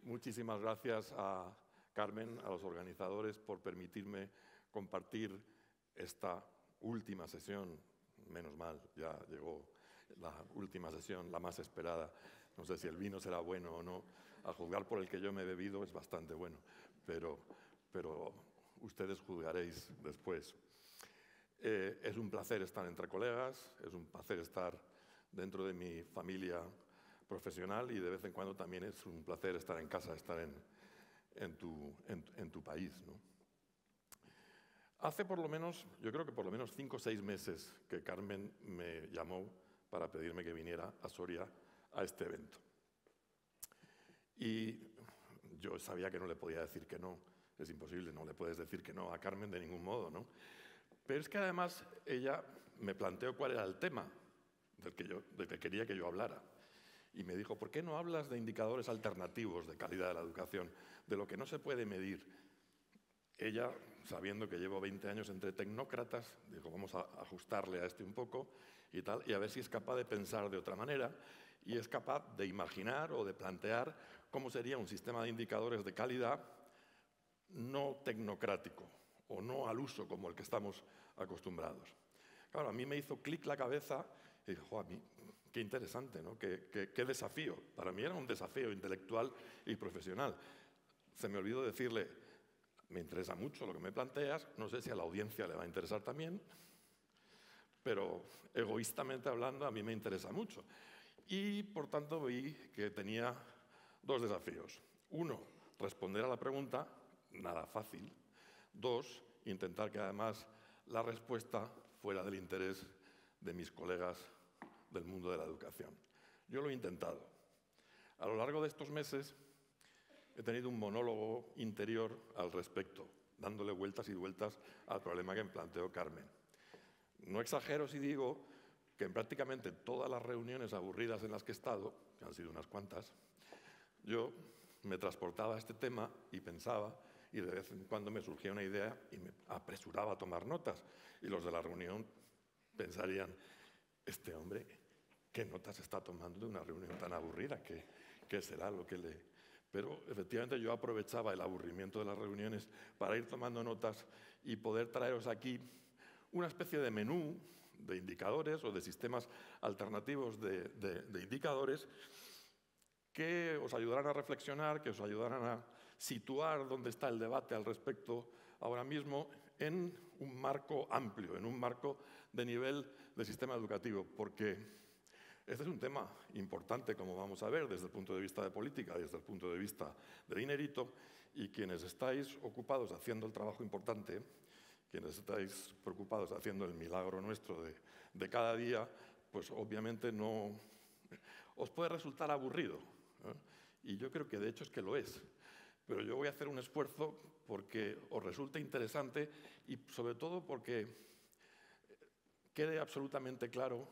Muchísimas gracias a Carmen, a los organizadores, por permitirme compartir esta última sesión. Menos mal, ya llegó la última sesión, la más esperada. No sé si el vino será bueno o no. A juzgar por el que yo me he bebido es bastante bueno, pero ustedes juzgaréis después. Es un placer estar entre colegas, es un placer estar dentro de mi familia profesional y de vez en cuando también es un placer estar en casa, estar en tu país, ¿no? Hace por lo menos, yo creo que por lo menos 5 o 6 meses que Carmen me llamó para pedirme que viniera a Soria a este evento. Y yo sabía que no le podía decir que no, es imposible, no le puedes decir que no a Carmen de ningún modo, ¿no? Pero es que además ella me planteó cuál era el tema del que quería que yo hablara. Y me dijo, ¿por qué no hablas de indicadores alternativos de calidad de la educación, de lo que no se puede medir? Ella, sabiendo que llevo 20 años entre tecnócratas, dijo, vamos a ajustarle a este un poco y tal, y a ver si es capaz de pensar de otra manera y es capaz de imaginar o de plantear cómo sería un sistema de indicadores de calidad no tecnocrático o no al uso como el que estamos acostumbrados. Claro, a mí me hizo clic la cabeza y dije, a mí, qué interesante, ¿no? Qué desafío. Para mí era un desafío intelectual y profesional. Se me olvidó decirle, me interesa mucho lo que me planteas, no sé si a la audiencia le va a interesar también, pero egoístamente hablando a mí me interesa mucho. Y por tanto vi que tenía 2 desafíos. 1, responder a la pregunta, nada fácil. 2, intentar que además la respuesta fuera del interés de mis colegas del mundo de la educación. Yo lo he intentado. A lo largo de estos meses he tenido un monólogo interior al respecto, dándole vueltas y vueltas al problema que me planteó Carmen. No exagero si digo que en prácticamente todas las reuniones aburridas en las que he estado, que han sido unas cuantas, yo me transportaba a este tema y pensaba, y de vez en cuando me surgía una idea y me apresuraba a tomar notas. Y los de la reunión pensarían, este hombre, ¿qué notas está tomando de una reunión tan aburrida? ¿Qué será lo que le...? Pero efectivamente yo aprovechaba el aburrimiento de las reuniones para ir tomando notas y poder traeros aquí una especie de menú de indicadores o de sistemas alternativos de indicadores que os ayudarán a reflexionar, que os ayudarán a situar dónde está el debate al respecto ahora mismo en un marco amplio, en un marco de nivel de sistema educativo, porque este es un tema importante, como vamos a ver, desde el punto de vista de política, desde el punto de vista de dinerito, y quienes estáis ocupados haciendo el trabajo importante, quienes estáis preocupados haciendo el milagro nuestro de cada día, pues obviamente no os puede resultar aburrido, ¿eh? Y yo creo que de hecho es que lo es. Pero yo voy a hacer un esfuerzo porque os resulte interesante y sobre todo porque quede absolutamente claro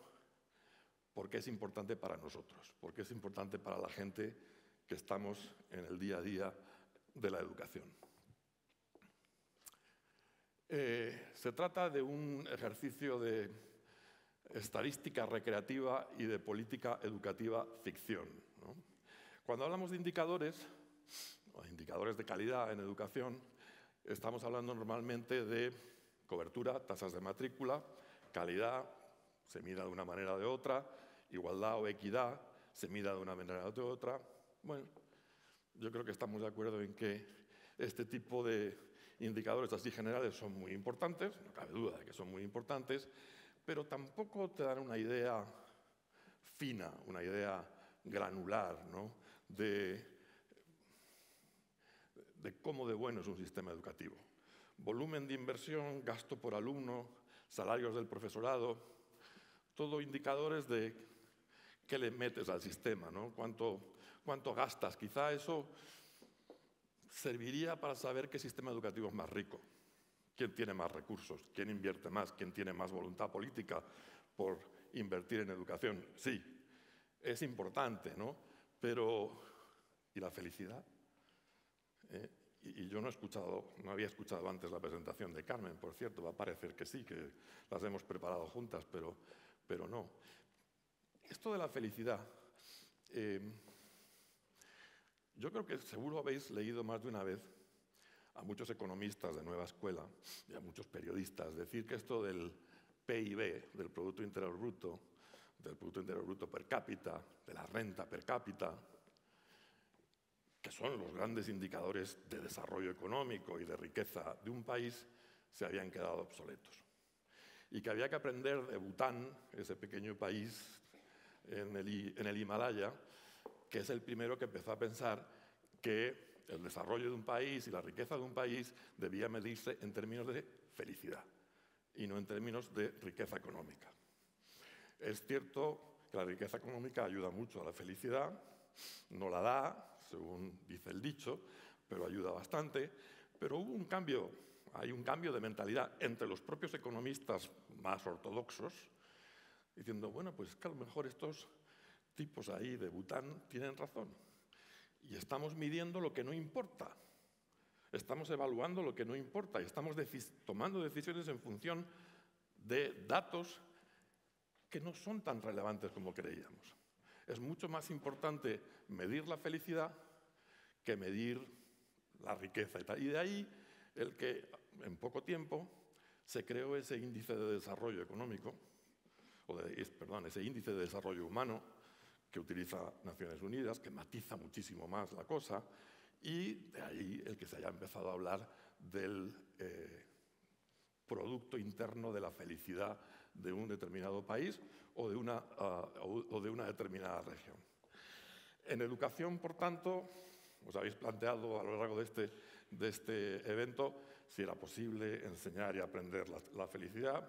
por qué es importante para nosotros, por qué es importante para la gente que estamos en el día a día de la educación. Se trata de un ejercicio de estadística recreativa y de política educativa ficción, ¿no? Cuando hablamos de indicadores, o indicadores de calidad en educación, estamos hablando normalmente de cobertura, tasas de matrícula, calidad, se mida de una manera o de otra, igualdad o equidad, se mida de una manera o de otra. Bueno, yo creo que estamos de acuerdo en que este tipo de indicadores así generales son muy importantes, no cabe duda de que son muy importantes, pero tampoco te dan una idea fina, una idea granular, ¿no? de cómo de bueno es un sistema educativo. Volumen de inversión, gasto por alumno, salarios del profesorado, todo indicadores de qué le metes al sistema, ¿no? ¿Cuánto gastas? Quizá eso serviría para saber qué sistema educativo es más rico, quién tiene más recursos, quién invierte más, quién tiene más voluntad política por invertir en educación. Sí, es importante, ¿no? Pero, ¿y la felicidad? Y yo no había escuchado antes la presentación de Carmen, por cierto, va a parecer que sí, que las hemos preparado juntas, pero no. Esto de la felicidad, Yo creo que seguro habéis leído más de una vez a muchos economistas de nueva escuela y a muchos periodistas decir que esto del PIB, del Producto Interior Bruto, del Producto Interior Bruto per cápita, de la renta per cápita, que son los grandes indicadores de desarrollo económico y de riqueza de un país, se habían quedado obsoletos. Y que había que aprender de Bután, ese pequeño país en el Himalaya, que es el primero que empezó a pensar que el desarrollo de un país y la riqueza de un país debía medirse en términos de felicidad y no en términos de riqueza económica. Es cierto que la riqueza económica ayuda mucho a la felicidad, no la da, según dice el dicho, pero ayuda bastante. Pero hubo un cambio, hay un cambio de mentalidad entre los propios economistas más ortodoxos, diciendo, bueno, pues que a lo mejor estos tipos ahí de Bután tienen razón. Y estamos midiendo lo que no importa. Estamos evaluando lo que no importa y estamos tomando decisiones en función de datos que no son tan relevantes como creíamos. Es mucho más importante medir la felicidad que medir la riqueza y tal. Y de ahí el que en poco tiempo se creó ese índice de desarrollo económico, ese índice de desarrollo humano que utiliza Naciones Unidas, que matiza muchísimo más la cosa, y de ahí el que se haya empezado a hablar del Producto Interno de la Felicidad de un determinado país o de una determinada región. En educación, por tanto, os habéis planteado a lo largo de este evento si era posible enseñar y aprender la felicidad.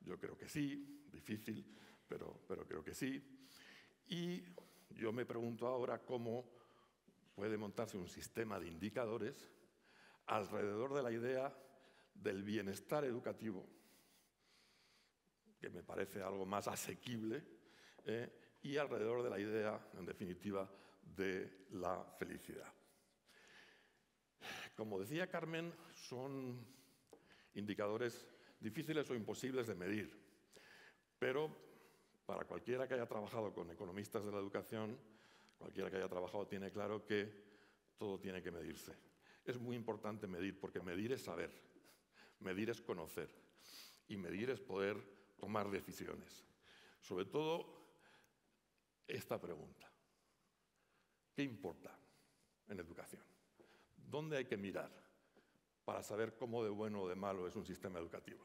Yo creo que sí, difícil, pero creo que sí. Y yo me pregunto ahora cómo puede montarse un sistema de indicadores alrededor de la idea del bienestar educativo, que me parece algo más asequible, y alrededor de la idea, en definitiva, de la felicidad. Como decía Carmen, son indicadores difíciles o imposibles de medir, pero para cualquiera que haya trabajado con economistas de la educación, cualquiera que haya trabajado tiene claro que todo tiene que medirse. Es muy importante medir, porque medir es saber, medir es conocer y medir es poder tomar decisiones. Sobre todo, esta pregunta: ¿qué importa en educación? ¿Dónde hay que mirar para saber cómo de bueno o de malo es un sistema educativo?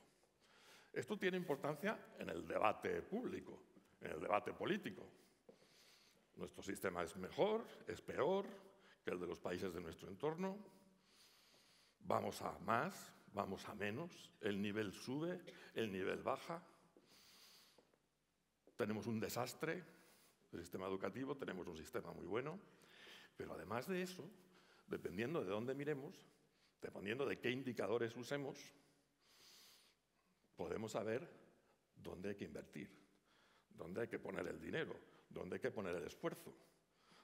Esto tiene importancia en el debate público, en el debate político. Nuestro sistema es mejor, es peor que el de los países de nuestro entorno. Vamos a más, vamos a menos, el nivel sube, el nivel baja. Tenemos un desastre del sistema educativo, tenemos un sistema muy bueno, pero además de eso, dependiendo de dónde miremos, dependiendo de qué indicadores usemos, podemos saber dónde hay que invertir, dónde hay que poner el dinero, dónde hay que poner el esfuerzo,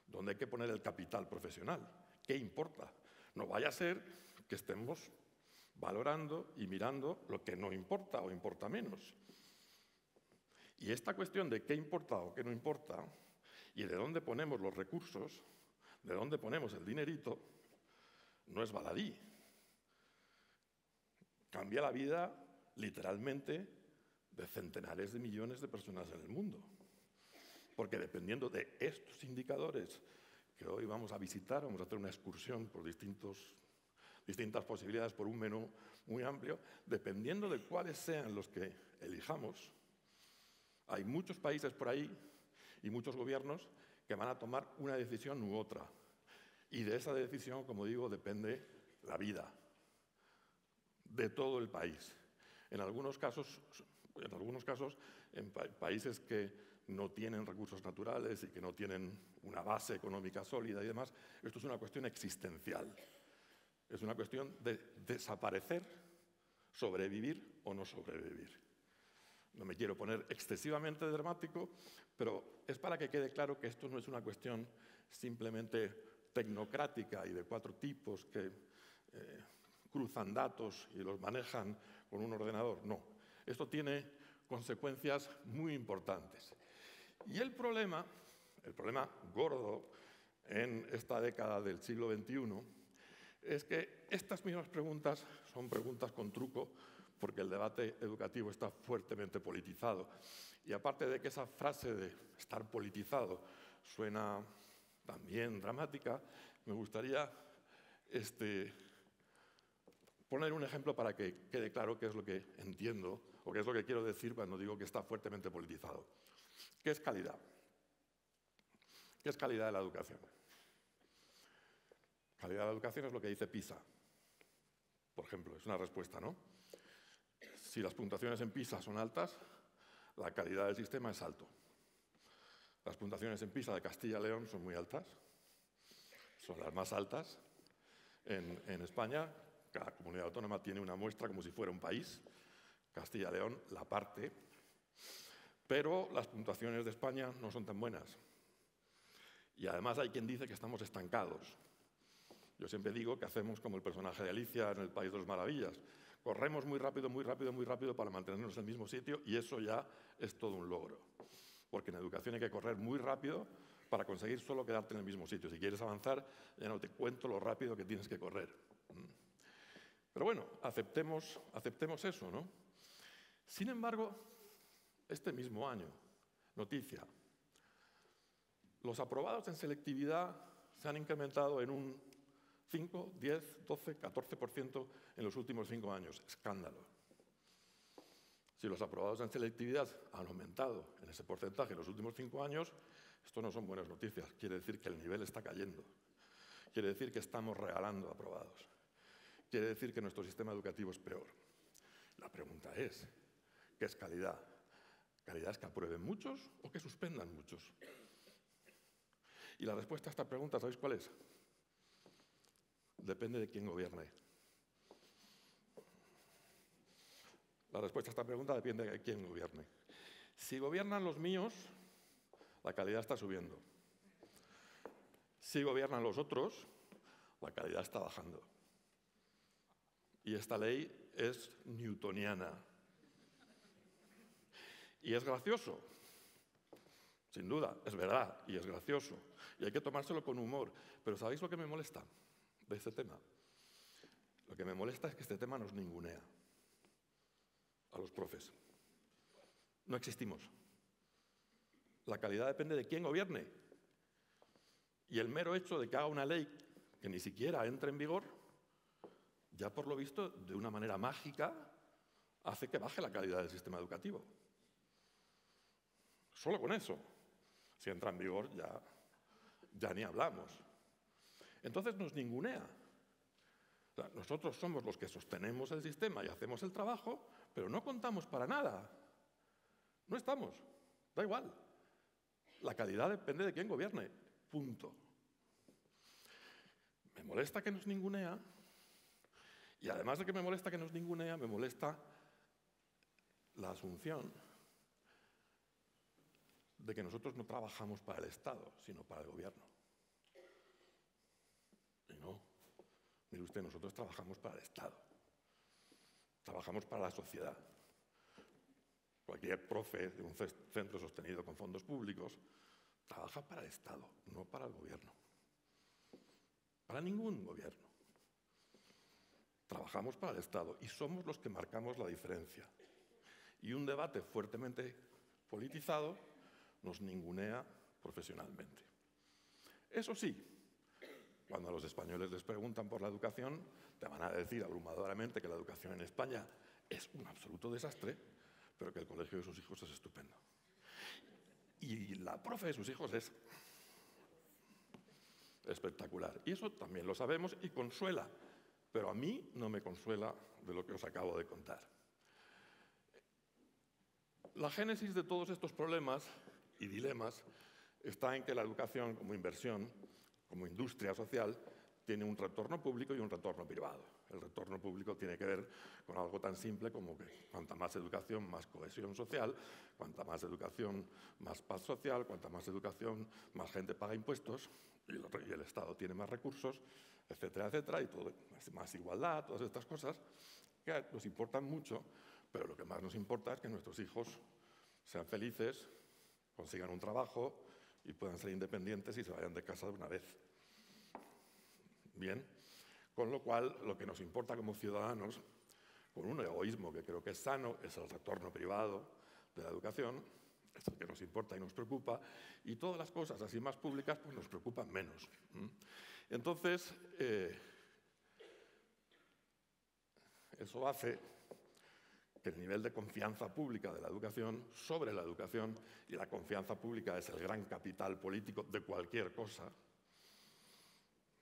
dónde hay que poner el capital profesional, qué importa. No vaya a ser que estemos valorando y mirando lo que no importa o importa menos. Y esta cuestión de qué importa o qué no importa y de dónde ponemos los recursos, de dónde ponemos el dinerito, no es baladí. Cambia la vida, literalmente, de centenares de millones de personas en el mundo. Porque dependiendo de estos indicadores que hoy vamos a visitar, vamos a hacer una excursión por distintas posibilidades, por un menú muy amplio, dependiendo de cuáles sean los que elijamos, hay muchos países por ahí y muchos gobiernos que van a tomar una decisión u otra. Y de esa decisión, como digo, depende la vida de todo el país. En algunos casos, en países que no tienen recursos naturales y que no tienen una base económica sólida y demás, esto es una cuestión existencial. Es una cuestión de desaparecer, sobrevivir o no sobrevivir. No me quiero poner excesivamente dramático, pero es para que quede claro que esto no es una cuestión simplemente tecnocrática y de 4 tipos que cruzan datos y los manejan con un ordenador. No, esto tiene consecuencias muy importantes. Y el problema gordo en esta década del siglo XXI es que estas mismas preguntas son preguntas con truco porque el debate educativo está fuertemente politizado. Y aparte de que esa frase de estar politizado suena también dramática, me gustaría poner un ejemplo para que quede claro qué es lo que entiendo o qué es lo que quiero decir cuando digo que está fuertemente politizado. ¿Qué es calidad? ¿Qué es calidad de la educación? Calidad de la educación es lo que dice PISA, por ejemplo, es una respuesta, ¿no? Si las puntuaciones en PISA son altas, la calidad del sistema es alto. Las puntuaciones en PISA de Castilla y León son muy altas, son las más altas en España. Cada comunidad autónoma tiene una muestra como si fuera un país. Castilla y León la parte, pero las puntuaciones de España no son tan buenas. Y además hay quien dice que estamos estancados. Yo siempre digo que hacemos como el personaje de Alicia en El País de las Maravillas. Corremos muy rápido, muy rápido, muy rápido para mantenernos en el mismo sitio y eso ya es todo un logro. Porque en educación hay que correr muy rápido para conseguir solo quedarte en el mismo sitio. Si quieres avanzar, ya no te cuento lo rápido que tienes que correr. Pero bueno, aceptemos eso, ¿no? Sin embargo, este mismo año, noticia, los aprobados en selectividad se han incrementado en un 5, 10, 12, 14% en los últimos 5 años. Escándalo. Si los aprobados en selectividad han aumentado en ese porcentaje en los últimos 5 años, esto no son buenas noticias. Quiere decir que el nivel está cayendo. Quiere decir que estamos regalando aprobados. Quiere decir que nuestro sistema educativo es peor. La pregunta es, ¿qué es calidad? ¿Calidad es que aprueben muchos o que suspendan muchos? Y la respuesta a esta pregunta, ¿sabéis cuál es? Depende de quién gobierne. La respuesta a esta pregunta depende de quién gobierne. Si gobiernan los míos, la calidad está subiendo. Si gobiernan los otros, la calidad está bajando. Y esta ley es newtoniana. Y es gracioso. Sin duda, es verdad, y es gracioso. Y hay que tomárselo con humor. Pero ¿sabéis lo que me molesta de este tema? Lo que me molesta es que este tema nos ningunea a los profes. No existimos. La calidad depende de quién gobierne. Y el mero hecho de que haga una ley que ni siquiera entre en vigor, ya por lo visto, de una manera mágica, hace que baje la calidad del sistema educativo. Solo con eso. Si entra en vigor, ya ni hablamos. Entonces nos ningunea. O sea, nosotros somos los que sostenemos el sistema y hacemos el trabajo, pero no contamos para nada. No estamos. Da igual. La calidad depende de quién gobierne. Punto. Me molesta que nos ningunea. Y además de que me molesta que nos ningunea, me molesta la asunción de que nosotros no trabajamos para el Estado, sino para el gobierno. Y no, mire usted, nosotros trabajamos para el Estado. Trabajamos para la sociedad. Cualquier profe de un centro sostenido con fondos públicos trabaja para el Estado, no para el gobierno. Para ningún gobierno. Trabajamos para el Estado y somos los que marcamos la diferencia. Y un debate fuertemente politizado nos ningunea profesionalmente. Eso sí, cuando a los españoles les preguntan por la educación, te van a decir abrumadoramente que la educación en España es un absoluto desastre, pero que el colegio de sus hijos es estupendo. Y la profe de sus hijos es espectacular. Y eso también lo sabemos y consuela, pero a mí no me consuela de lo que os acabo de contar. La génesis de todos estos problemas y dilemas está en que la educación como inversión, como industria social, tiene un retorno público y un retorno privado. El retorno público tiene que ver con algo tan simple como que cuanta más educación, más cohesión social, cuanta más educación, más paz social, cuanta más educación, más gente paga impuestos y el Estado tiene más recursos, etcétera, etcétera, y todo, más igualdad, todas estas cosas que nos importan mucho, pero lo que más nos importa es que nuestros hijos sean felices, consigan un trabajo y puedan ser independientes y se vayan de casa de una vez. Bien, con lo cual lo que nos importa como ciudadanos, con un egoísmo que creo que es sano, es el retorno privado de la educación, es el que nos importa y nos preocupa, y todas las cosas así más públicas pues nos preocupan menos. Entonces, eso hace que el nivel de confianza pública de la educación sobre la educación, y la confianza pública es el gran capital político de cualquier cosa,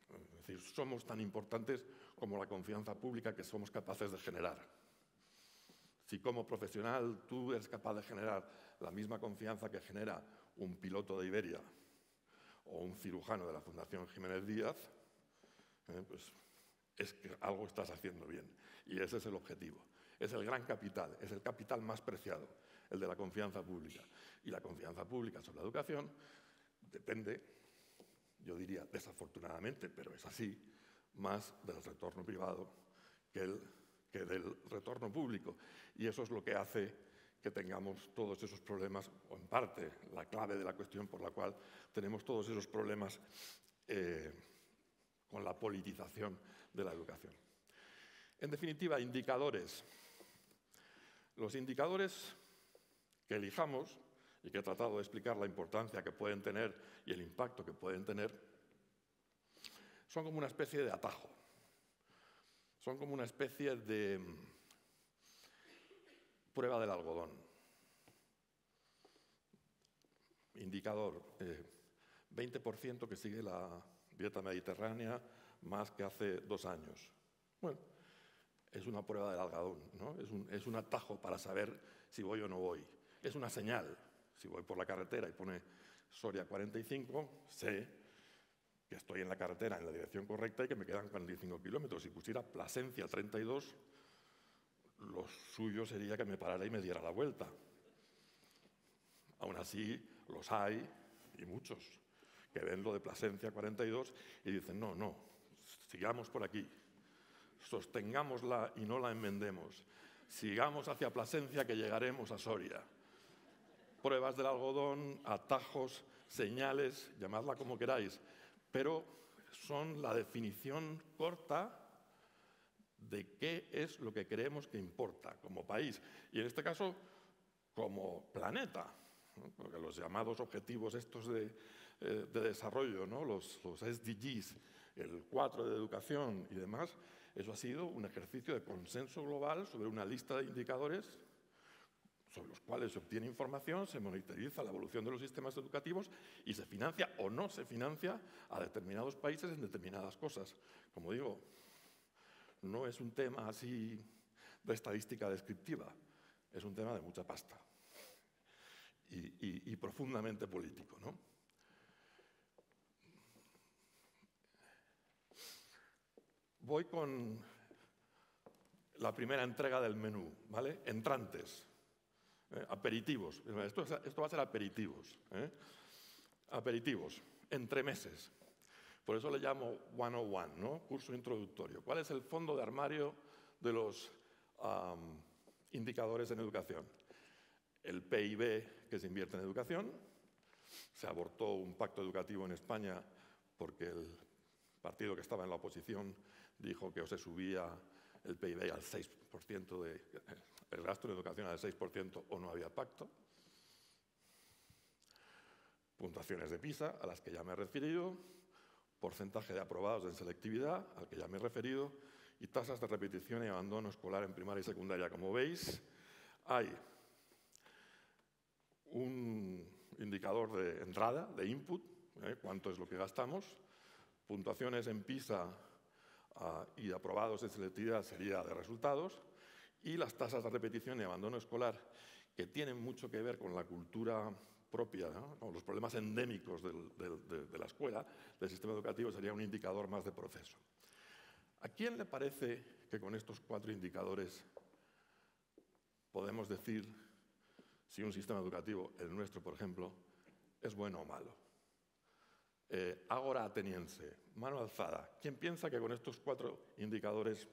es decir, somos tan importantes como la confianza pública que somos capaces de generar. Si como profesional tú eres capaz de generar la misma confianza que genera un piloto de Iberia o un cirujano de la Fundación Jiménez Díaz, pues es que algo estás haciendo bien. Y ese es el objetivo. Es el gran capital, es el capital más preciado, el de la confianza pública. Y la confianza pública sobre la educación depende, yo diría desafortunadamente, pero es así, más del retorno privado que del retorno público. Y eso es lo que hace que tengamos todos esos problemas, o en parte la clave de la cuestión por la cual tenemos todos esos problemas con la politización de la educación. En definitiva, indicadores. Los indicadores que elijamos, y que he tratado de explicar la importancia que pueden tener y el impacto que pueden tener, son como una especie de atajo. Son como una especie de prueba del algodón. Indicador, 20% que sigue la dieta mediterránea más que hace 2 años. Bueno, es una prueba del algodón, ¿no? Es un atajo para saber si voy o no voy. Es una señal. Si voy por la carretera y pone Soria 45, sé que estoy en la carretera en la dirección correcta y que me quedan 45 kilómetros. Si pusiera Plasencia 32, lo suyo sería que me parara y me diera la vuelta. Aún así, los hay, y muchos, que ven lo de Plasencia 42 y dicen, no, sigamos por aquí, sostengámosla y no la enmendemos, sigamos hacia Plasencia que llegaremos a Soria. Pruebas del algodón, atajos, señales, llamadla como queráis, pero son la definición corta de qué es lo que creemos que importa como país, y en este caso como planeta, ¿no? Porque los llamados objetivos estos de desarrollo, ¿no? los SDGs, el 4 de educación y demás, eso ha sido un ejercicio de consenso global sobre una lista de indicadores sobre los cuales se obtiene información, se monitoriza la evolución de los sistemas educativos y se financia o no se financia a determinados países en determinadas cosas. Como digo, no es un tema así de estadística descriptiva, es un tema de mucha pasta y profundamente político, ¿no? Voy con la primera entrega del menú, ¿vale? Entrantes. Aperitivos. Esto va a ser aperitivos. Aperitivos, entremeses. Por eso le llamo 101, ¿no? Curso introductorio. ¿Cuál es el fondo de armario de los indicadores en educación? El PIB que se invierte en educación. Se abortó un pacto educativo en España porque el partido que estaba en la oposición dijo que o se subía el PIB al 6%, el gasto en educación al 6% o no había pacto. Puntuaciones de PISA, a las que ya me he referido, porcentaje de aprobados en selectividad, al que ya me he referido, y tasas de repetición y abandono escolar en primaria y secundaria. Como veis, hay un indicador de entrada, de input, cuánto es lo que gastamos, puntuaciones en PISA y aprobados en selectividad sería de resultados, y las tasas de repetición y abandono escolar, que tienen mucho que ver con la cultura propia, ¿no? Con los problemas endémicos de la escuela, del sistema educativo, sería un indicador más de proceso. ¿A quién le parece que con estos 4 indicadores podemos decir si un sistema educativo, el nuestro por ejemplo, es bueno o malo? Ágora ateniense, mano alzada. ¿Quién piensa que con estos 4 indicadores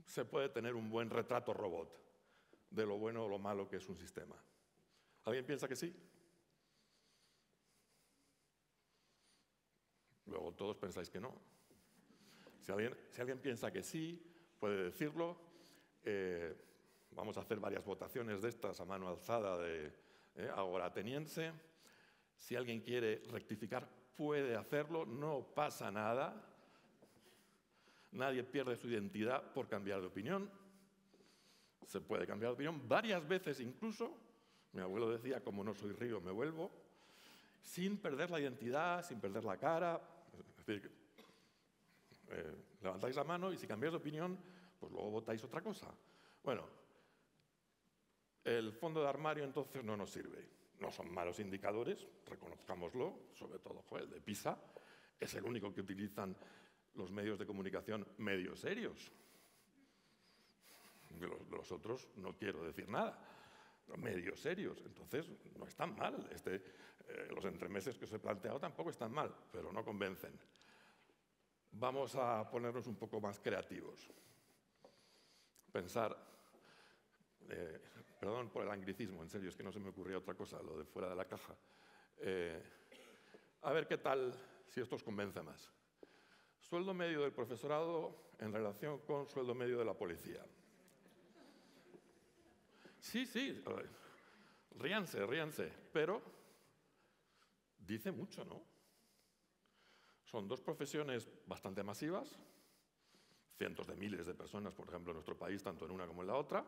se puede tener un buen retrato robot de lo bueno o lo malo que es un sistema? ¿Alguien piensa que sí? Luego todos pensáis que no. Si alguien piensa que sí, puede decirlo. Vamos a hacer varias votaciones de estas a mano alzada de agora ateniense. Si alguien quiere rectificar, puede hacerlo, no pasa nada. Nadie pierde su identidad por cambiar de opinión. Se puede cambiar de opinión varias veces incluso. Mi abuelo decía, como no soy río, me vuelvo. Sin perder la identidad, sin perder la cara. Es decir, levantáis la mano y si cambiáis de opinión, pues luego votáis otra cosa. Bueno, el fondo de armario entonces no nos sirve. No son malos indicadores, reconozcámoslo, sobre todo el de PISA. Es el único que utilizan los medios de comunicación medios serios. Los otros no quiero decir nada. Medios serios. Entonces, no están mal. Los entremeses que os he planteado tampoco están mal, pero no convencen. Vamos a ponernos un poco más creativos. Pensar, perdón por el anglicismo, en serio, es que no se me ocurría otra cosa, lo de fuera de la caja. A ver qué tal si esto os convence más. Sueldo medio del profesorado en relación con sueldo medio de la policía. Sí, ríanse, pero dice mucho, ¿no? Son dos profesiones bastante masivas, cientos de miles de personas, por ejemplo, en nuestro país, tanto en una como en la otra,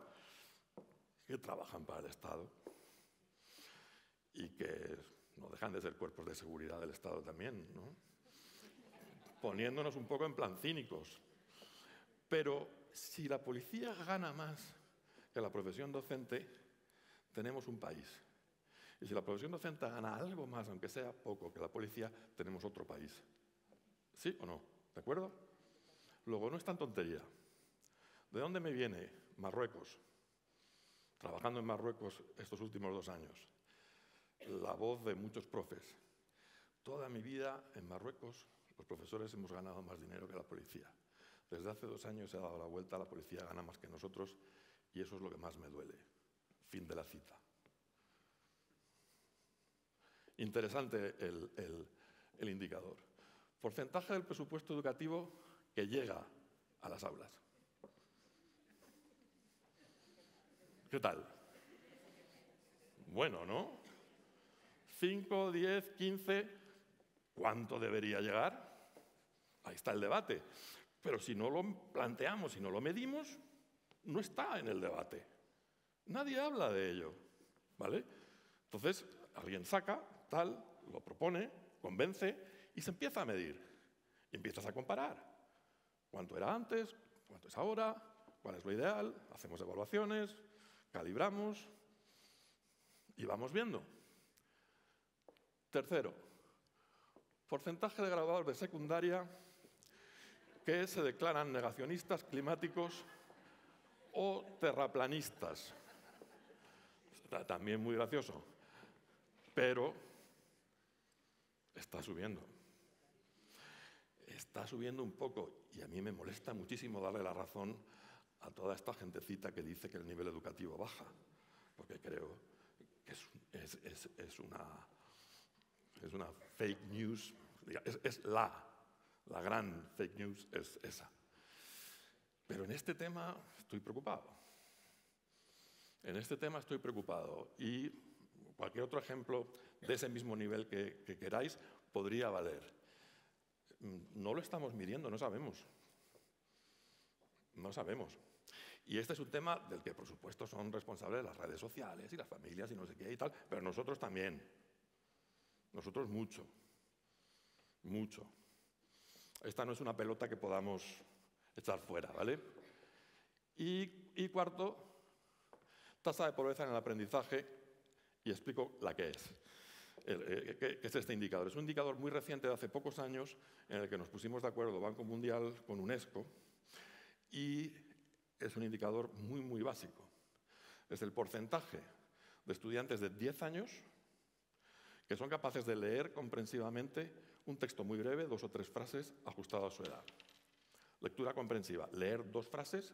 que trabajan para el Estado y que no dejan de ser cuerpos de seguridad del Estado también, ¿no? Poniéndonos un poco en plan cínicos. Pero si la policía gana más que la profesión docente, tenemos un país. Y si la profesión docente gana algo más, aunque sea poco, que la policía, tenemos otro país. ¿Sí o no? ¿De acuerdo? Luego, no es tan tontería. ¿De dónde me viene Marruecos? Trabajando en Marruecos estos últimos 2 años. La voz de muchos profes. Toda mi vida en Marruecos, los profesores hemos ganado más dinero que la policía. Desde hace 2 años se ha dado la vuelta, la policía gana más que nosotros y eso es lo que más me duele. Fin de la cita. Interesante el indicador. Porcentaje del presupuesto educativo que llega a las aulas. ¿Qué tal? Bueno, ¿no? 5, 10, 15, ¿cuánto debería llegar? Ahí está el debate. Pero si no lo planteamos, si no lo medimos, no está en el debate. Nadie habla de ello, ¿vale? Entonces, alguien saca, tal, lo propone, convence y se empieza a medir. Y empiezas a comparar. ¿Cuánto era antes? ¿Cuánto es ahora? ¿Cuál es lo ideal? Hacemos evaluaciones, calibramos y vamos viendo. Tercero, porcentaje de graduados de secundaria que se declaran negacionistas climáticos o terraplanistas. Está también muy gracioso, pero está subiendo. Está subiendo un poco y a mí me molesta muchísimo darle la razón a toda esta gentecita que dice que el nivel educativo baja, porque creo que es una fake news, es la gran fake news es esa. Pero en este tema estoy preocupado. Y cualquier otro ejemplo de ese mismo nivel que queráis podría valer. No lo estamos midiendo, no sabemos. Y este es un tema del que, por supuesto, son responsables las redes sociales y las familias y no sé qué y tal, pero nosotros también. Nosotros mucho. Esta no es una pelota que podamos echar fuera, ¿vale? Y cuarto, tasa de pobreza en el aprendizaje, y explico la que es. ¿Qué es este indicador? Es un indicador muy reciente de hace pocos años en el que nos pusimos de acuerdo Banco Mundial con UNESCO y es un indicador muy básico. Es el porcentaje de estudiantes de 10 años que son capaces de leer comprensivamente un texto muy breve, 2 o 3 frases, ajustado a su edad. Lectura comprensiva, leer 2 frases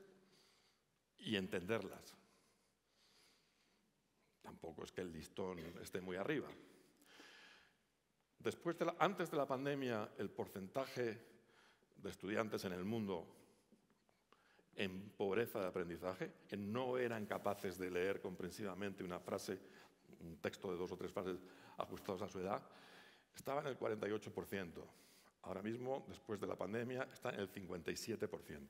y entenderlas. tampoco es que el listón esté muy arriba. Antes de la pandemia, el porcentaje de estudiantes en el mundo en pobreza de aprendizaje, que no eran capaces de leer comprensivamente una frase, un texto de 2 o 3 frases ajustados a su edad, estaba en el 48%. Ahora mismo, después de la pandemia, está en el 57%.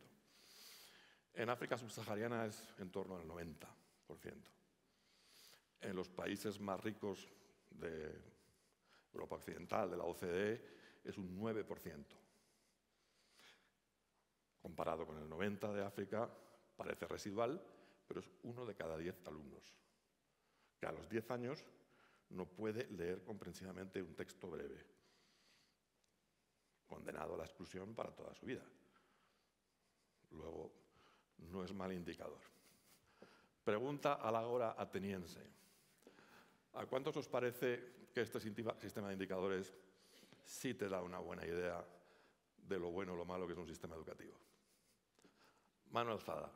En África subsahariana es en torno al 90%. En los países más ricos de Europa Occidental, de la OCDE, es un 9%. Comparado con el 90% de África, parece residual, pero es 1 de cada 10 alumnos, que a los 10 años no puede leer comprensivamente un texto breve, condenado a la exclusión para toda su vida. Luego, no es mal indicador. Pregunta a la hora ateniense. ¿A cuántos os parece que este sistema de indicadores sí te da una buena idea de lo bueno o lo malo que es un sistema educativo? Mano alzada.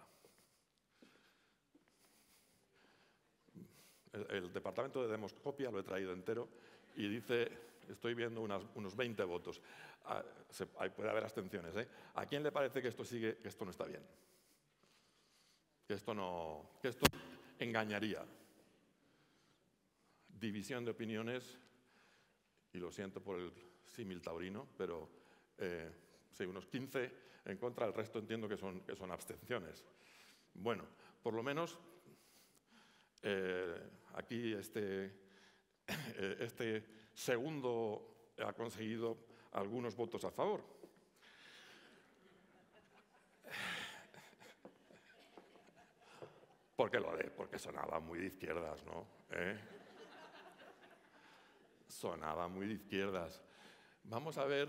El departamento de demoscopia lo he traído entero y dice, estoy viendo unos 20 votos. Puede haber abstenciones, ¿eh? ¿A quién le parece que esto no está bien? Que esto engañaría. División de opiniones, y lo siento por el símil taurino, pero sí, unos 15 en contra, el resto entiendo que son abstenciones. Bueno, por lo menos aquí este segundo ha conseguido algunos votos a favor. ¿Por qué lo haré? Porque sonaba muy de izquierdas, ¿no? Sonaba muy de izquierdas. Vamos a ver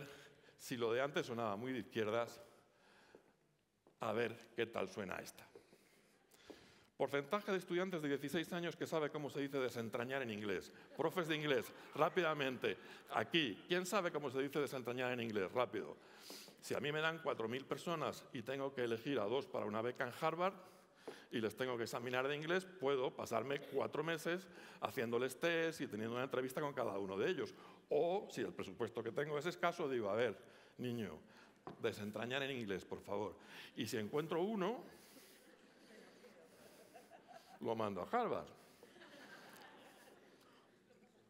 si lo de antes sonaba muy de izquierdas, a ver qué tal suena esta. Porcentaje de estudiantes de 16 años que sabe cómo se dice desentrañar en inglés. Profes de inglés, rápidamente. Aquí, ¿quién sabe cómo se dice desentrañar en inglés? Rápido. Si a mí me dan 4.000 personas y tengo que elegir a 2 para una beca en Harvard y les tengo que examinar de inglés, puedo pasarme 4 meses haciéndoles test y teniendo una entrevista con cada uno de ellos. O, si el presupuesto que tengo es escaso, digo, a ver, niño, desentrañar en inglés, por favor. Y si encuentro uno, lo mando a Harvard.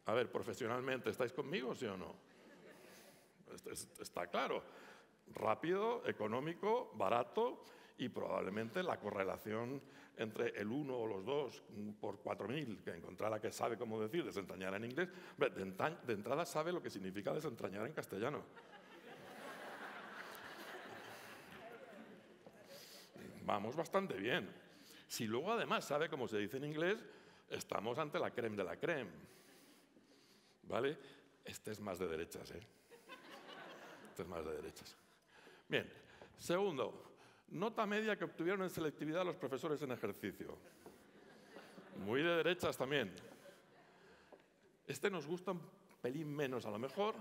A ver, profesionalmente, ¿estáis conmigo, sí o no? Está claro. Rápido, económico, barato y probablemente la correlación entre el 1 o los 2 por 4.000 que encontrara que sabe cómo decir desentrañar en inglés, de entrada sabe lo que significa desentrañar en castellano. Vamos bastante bien. Si luego además sabe cómo se dice en inglés, estamos ante la crème de la crème. ¿Vale? Este es más de derechas, ¿eh? Este es más de derechas. Bien. Segundo, nota media que obtuvieron en selectividad los profesores en ejercicio. Muy de derechas también. Este nos gusta un pelín menos a lo mejor,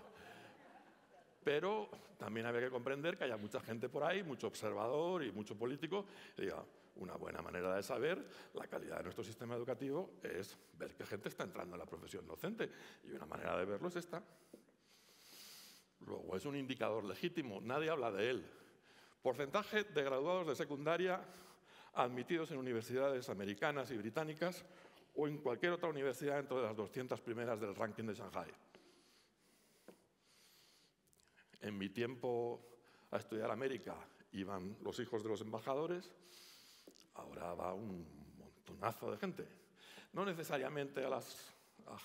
pero también había que comprender que haya mucha gente por ahí, mucho observador y mucho político, que diga, una buena manera de saber la calidad de nuestro sistema educativo es ver qué gente está entrando en la profesión docente. Y una manera de verlo es esta. Luego, es un indicador legítimo, nadie habla de él. Porcentaje de graduados de secundaria admitidos en universidades americanas y británicas o en cualquier otra universidad dentro de las 200 primeras del ranking de Shanghai. En mi tiempo a estudiar América iban los hijos de los embajadores, ahora va un montonazo de gente. No necesariamente a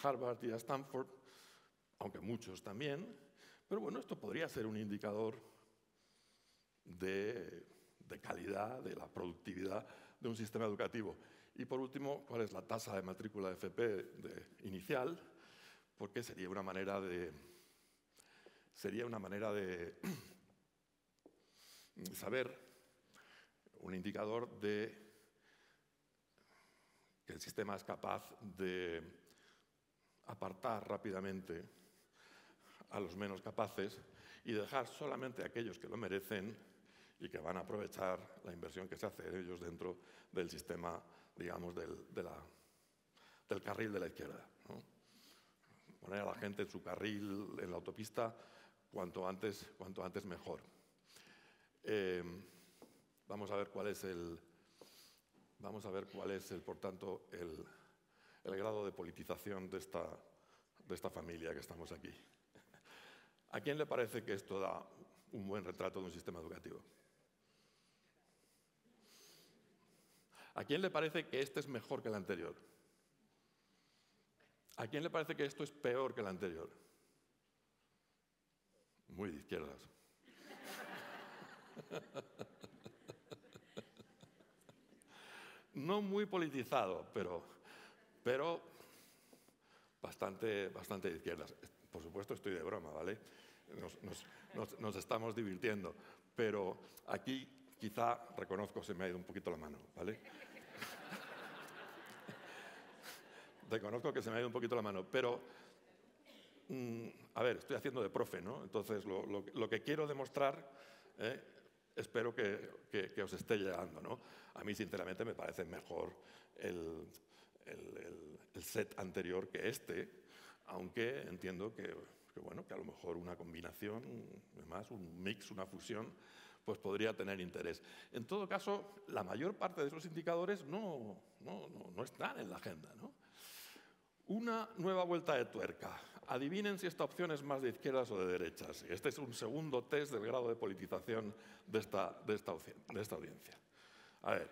Harvard y a Stanford, aunque muchos también, pero bueno, esto podría ser un indicador de calidad, de la productividad de un sistema educativo. Y por último, ¿cuál es la tasa de matrícula de FP inicial? Porque sería una manera de saber, un indicador de que el sistema es capaz de apartar rápidamente a los menos capaces y dejar solamente a aquellos que lo merecen y que van a aprovechar la inversión que se hace de ellos dentro del sistema, digamos, de del carril de la izquierda, ¿no? Poner a la gente en su carril, en la autopista, cuanto antes mejor. Vamos a ver cuál es por tanto, el grado de politización de esta familia que estamos aquí. ¿A quién le parece que esto da un buen retrato de un sistema educativo? ¿A quién le parece que este es mejor que el anterior? ¿A quién le parece que esto es peor que el anterior? Muy de izquierdas. No muy politizado, pero bastante de izquierdas. Por supuesto estoy de broma, ¿vale? Nos estamos divirtiendo, pero aquí quizá reconozco se me ha ido un poquito la mano, ¿vale? Reconozco que se me ha ido un poquito la mano, pero a ver, estoy haciendo de profe, ¿no? Entonces lo que quiero demostrar, espero que os esté llegando, ¿no? A mí, sinceramente, me parece mejor el set anterior que este, aunque entiendo que a lo mejor una combinación, además un mix, una fusión, pues podría tener interés. En todo caso, la mayor parte de esos indicadores no están en la agenda, ¿no? Una nueva vuelta de tuerca. Adivinen si esta opción es más de izquierdas o de derechas. Este es un segundo test del grado de politización de esta audiencia. A ver,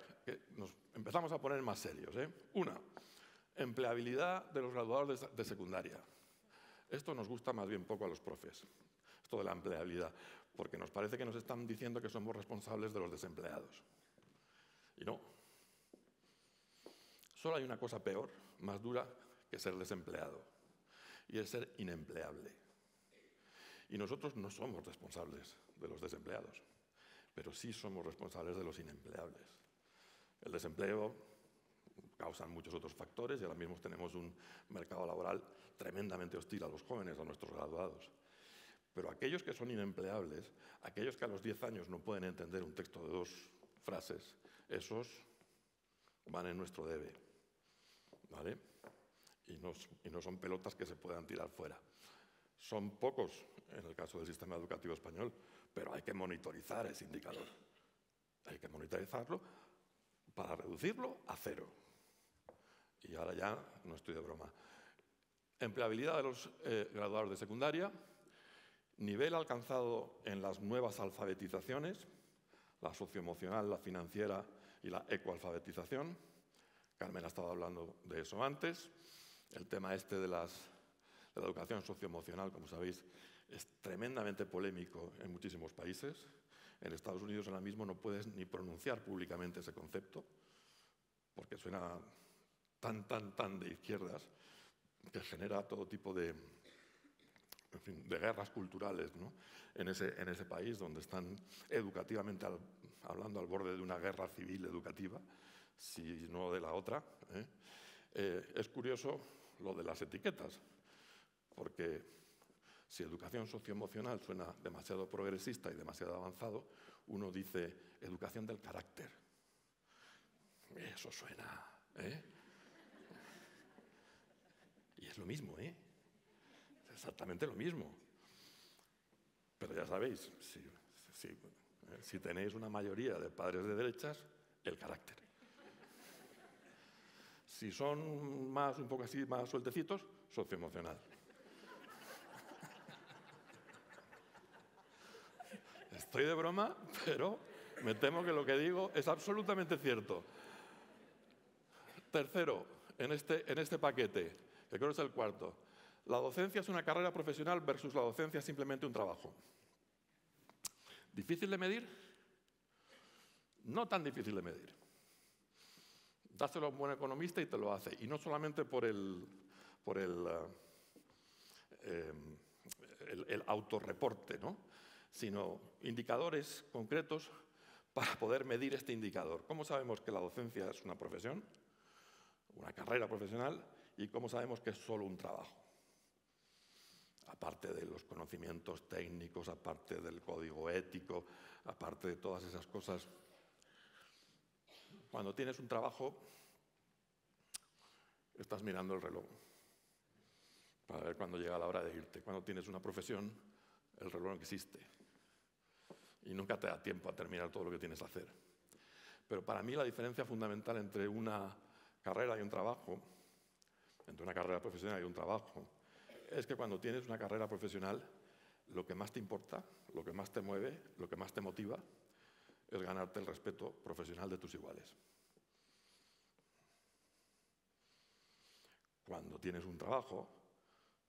nos empezamos a poner más serios, ¿eh? Una, empleabilidad de los graduados de secundaria. Esto nos gusta más bien poco a los profes, esto de la empleabilidad, porque nos parece que nos están diciendo que somos responsables de los desempleados. Y no. Solo hay una cosa peor, más dura, que ser desempleado, y es ser inempleable. Y nosotros no somos responsables de los desempleados, pero sí somos responsables de los inempleables. El desempleo causa muchos otros factores y ahora mismo tenemos un mercado laboral tremendamente hostil a los jóvenes, a nuestros graduados. Pero aquellos que son inempleables, aquellos que a los 10 años no pueden entender un texto de 2 frases, esos van en nuestro debe, ¿vale? Y no son pelotas que se puedan tirar fuera. Son pocos en el caso del sistema educativo español, pero hay que monitorizar ese indicador. Hay que monitorizarlo para reducirlo a 0. Y ahora ya no estoy de broma. Empleabilidad de los graduados de secundaria, nivel alcanzado en las nuevas alfabetizaciones, la socioemocional, la financiera y la ecoalfabetización. Carmen ha estado hablando de eso antes. El tema este de la educación socioemocional, como sabéis, es tremendamente polémico en muchísimos países. En Estados Unidos ahora mismo no puedes ni pronunciar públicamente ese concepto, porque suena tan de izquierdas, que genera todo tipo de guerras culturales, ¿no? en ese país, donde están educativamente hablando al borde de una guerra civil educativa, si no de la otra. Es curioso lo de las etiquetas, porque si educación socioemocional suena demasiado progresista y demasiado avanzado, uno dice educación del carácter. Eso suena, Y es lo mismo, Es exactamente lo mismo. Pero ya sabéis, si tenéis una mayoría de padres de derechas, el carácter. Si son un poco así, más sueltecitos, socioemocional. Estoy de broma, pero me temo que lo que digo es absolutamente cierto. Tercero, en este paquete, que creo que es el cuarto, la docencia es una carrera profesional versus la docencia es simplemente un trabajo. ¿Difícil de medir? No tan difícil de medir. Dáselo a un buen economista y te lo hace. Y no solamente por el autorreporte, ¿no? Sino indicadores concretos para poder medir este indicador. ¿Cómo sabemos que la docencia es una profesión, una carrera profesional, y cómo sabemos que es solo un trabajo? Aparte de los conocimientos técnicos, aparte del código ético, aparte de todas esas cosas. Cuando tienes un trabajo, estás mirando el reloj para ver cuándo llega la hora de irte. Cuando tienes una profesión, el reloj no existe y nunca te da tiempo a terminar todo lo que tienes que hacer. Pero para mí la diferencia fundamental entre una carrera y un trabajo, entre una carrera profesional y un trabajo, es que cuando tienes una carrera profesional, lo que más te importa, lo que más te mueve, lo que más te motiva, es ganarte el respeto profesional de tus iguales. Cuando tienes un trabajo,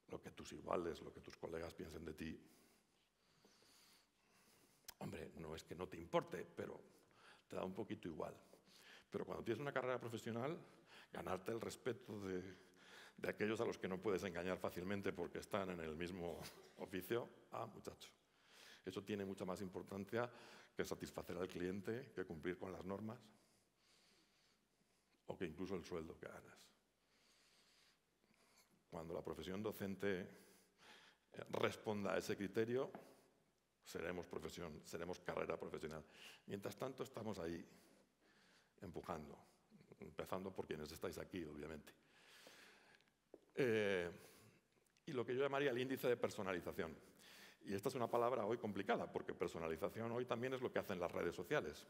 lo que tus iguales, lo que tus colegas piensen de ti, hombre, no es que no te importe, pero te da un poquito igual. Pero cuando tienes una carrera profesional, ganarte el respeto de aquellos a los que no puedes engañar fácilmente porque están en el mismo oficio, muchacho. Eso tiene mucha más importancia que satisfacer al cliente, que cumplir con las normas o que incluso el sueldo que ganas. Cuando la profesión docente responda a ese criterio, seremos carrera profesional. Mientras tanto, estamos ahí empujando, empezando por quienes estáis aquí, obviamente. Y lo que yo llamaría el índice de personalización. Y esta es una palabra hoy complicada, porque personalización hoy también es lo que hacen las redes sociales.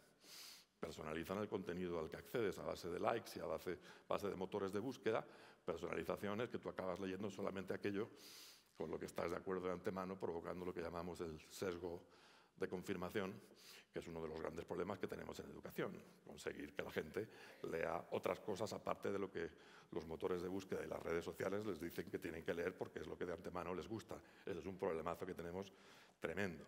Personalizan el contenido al que accedes a base de likes y a base de motores de búsqueda. Personalización es que tú acabas leyendo solamente aquello con lo que estás de acuerdo de antemano, provocando lo que llamamos el sesgo de confirmación, que es uno de los grandes problemas que tenemos en educación. Conseguir que la gente lea otras cosas aparte de lo que los motores de búsqueda y las redes sociales les dicen que tienen que leer porque es lo que de antemano les gusta. Ese es un problemazo que tenemos tremendo.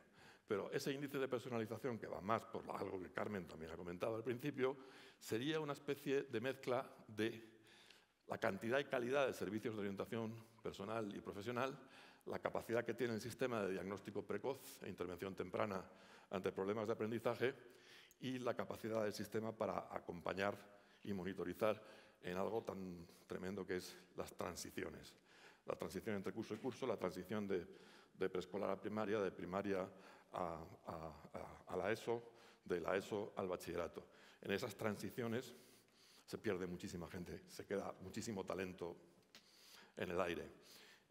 Pero ese índice de personalización, que va más por algo que Carmen también ha comentado al principio, sería una especie de mezcla de la cantidad y calidad de servicios de orientación personal y profesional, la capacidad que tiene el sistema de diagnóstico precoz e intervención temprana ante problemas de aprendizaje y la capacidad del sistema para acompañar y monitorizar en algo tan tremendo que es las transiciones. La transición entre curso y curso, la transición de preescolar a primaria, de primaria a la ESO, de la ESO al bachillerato. En esas transiciones se pierde muchísima gente, se queda muchísimo talento en el aire.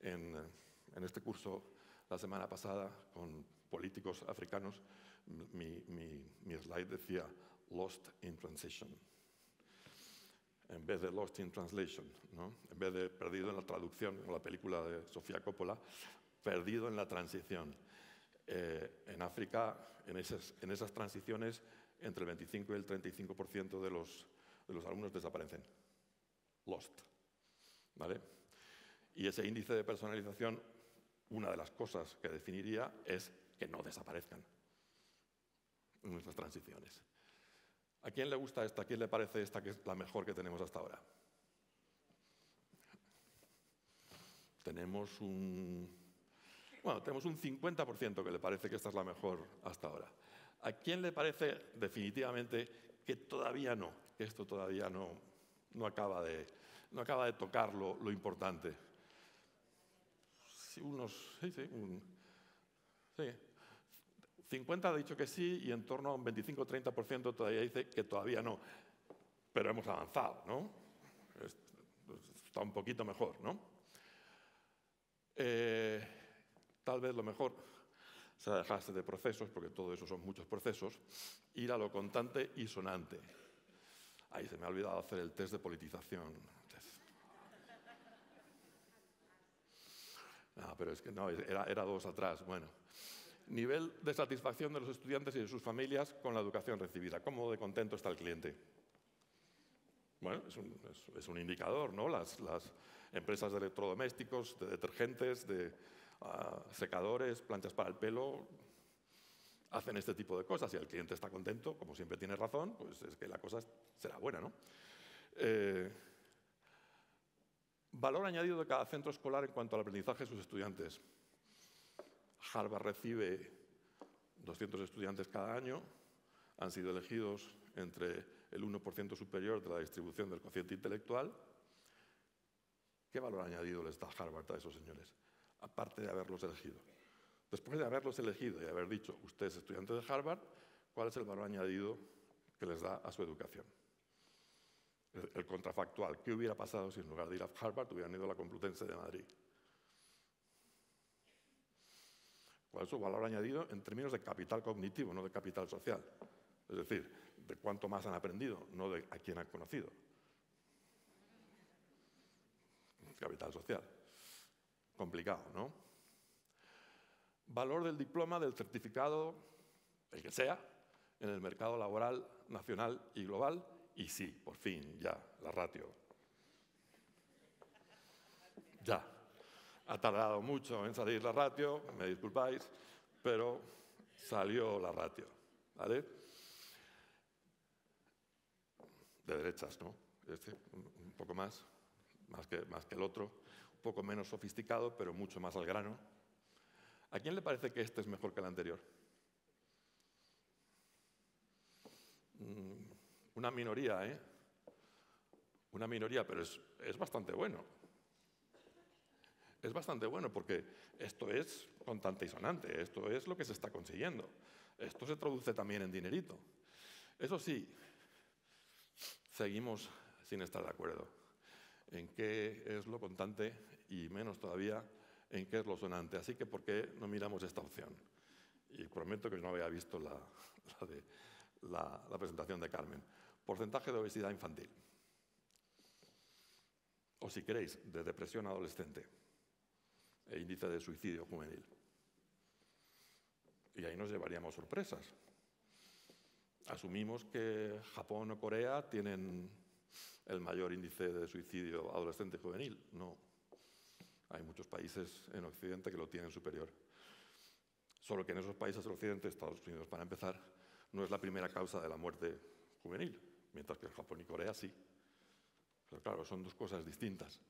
En este curso, la semana pasada, con políticos africanos, mi slide decía Lost in Transition, en vez de Lost in Translation, ¿no? En vez de perdido en la traducción, en la película de Sofía Coppola, perdido en la transición. En África, en esas transiciones, entre el 25 y el 35% de los alumnos desaparecen. Lost. ¿Vale? Y ese índice de personalización, una de las cosas que definiría es que no desaparezcan en nuestras transiciones. ¿A quién le gusta esta? ¿A quién le parece esta que es la mejor que tenemos hasta ahora? Tenemos un 50% que le parece que esta es la mejor hasta ahora. ¿A quién le parece definitivamente que todavía no, que esto todavía no acaba de tocar lo importante? Sí, 50 ha dicho que sí y en torno a un 25-30% todavía dice que todavía no. Pero hemos avanzado, ¿no? Está un poquito mejor, ¿no? Tal vez lo mejor sea dejarse de procesos, porque todo eso son muchos procesos, ir a lo contante y sonante. Ahí se me ha olvidado hacer el test de politización. No, pero es que no, era 2 atrás. Bueno, nivel de satisfacción de los estudiantes y de sus familias con la educación recibida. ¿Cómo de contento está el cliente? Bueno, es un indicador, ¿no? Las empresas de electrodomésticos, de detergentes, de secadores, planchas para el pelo, hacen este tipo de cosas y el cliente está contento, como siempre tiene razón, pues es que la cosa será buena, ¿no? Valor añadido de cada centro escolar en cuanto al aprendizaje de sus estudiantes. Harvard recibe 200 estudiantes cada año, han sido elegidos entre el 1% superior de la distribución del cociente intelectual. ¿Qué valor añadido les da Harvard a esos señores? Aparte de haberlos elegido. Después de haberlos elegido y haber dicho, usted es estudiante de Harvard, ¿cuál es el valor añadido que les da a su educación? El contrafactual. ¿Qué hubiera pasado si en lugar de ir a Harvard hubieran ido a la Complutense de Madrid? ¿Cuál es su valor añadido en términos de capital cognitivo, no de capital social? Es decir, de cuánto más han aprendido, no de a quién han conocido. Capital social. Complicado, ¿no? Valor del diploma, del certificado, el que sea, en el mercado laboral nacional y global. Y sí, por fin, ya, la ratio. Ya. Ha tardado mucho en salir la ratio, me disculpáis, pero salió la ratio, ¿vale? De derechas, ¿no? Este, un poco más que el otro, un poco menos sofisticado, pero mucho más al grano. ¿A quién le parece que este es mejor que el anterior? Una minoría, ¿eh? Una minoría, pero es bastante bueno. Es bastante bueno porque esto es contante y sonante, esto es lo que se está consiguiendo. Esto se traduce también en dinerito. Eso sí, seguimos sin estar de acuerdo en qué es lo contante y menos todavía en qué es lo sonante. Así que, ¿por qué no miramos esta opción? Y prometo que no había visto la presentación de Carmen. Porcentaje de obesidad infantil. O, si queréis, de depresión adolescente. E índice de suicidio juvenil. Y ahí nos llevaríamos sorpresas. Asumimos que Japón o Corea tienen el mayor índice de suicidio adolescente y juvenil. No. Hay muchos países en Occidente que lo tienen superior. Solo que en esos países del Occidente, Estados Unidos para empezar, no es la primera causa de la muerte juvenil, mientras que en Japón y Corea sí. Pero claro, son dos cosas distintas.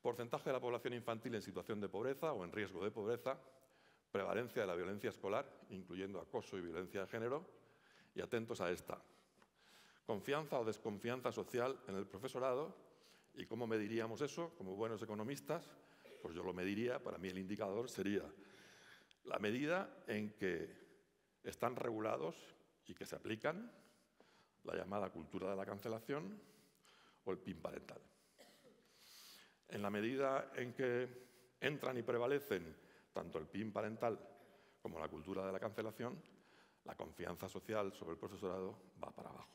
Porcentaje de la población infantil en situación de pobreza o en riesgo de pobreza, prevalencia de la violencia escolar, incluyendo acoso y violencia de género, y atentos a esta. Confianza o desconfianza social en el profesorado. ¿Y cómo mediríamos eso como buenos economistas? Pues yo lo mediría, para mí el indicador sería la medida en que están regulados y que se aplican la llamada cultura de la cancelación o el PIN parental. En la medida en que entran y prevalecen tanto el PIN parental como la cultura de la cancelación, la confianza social sobre el profesorado va para abajo.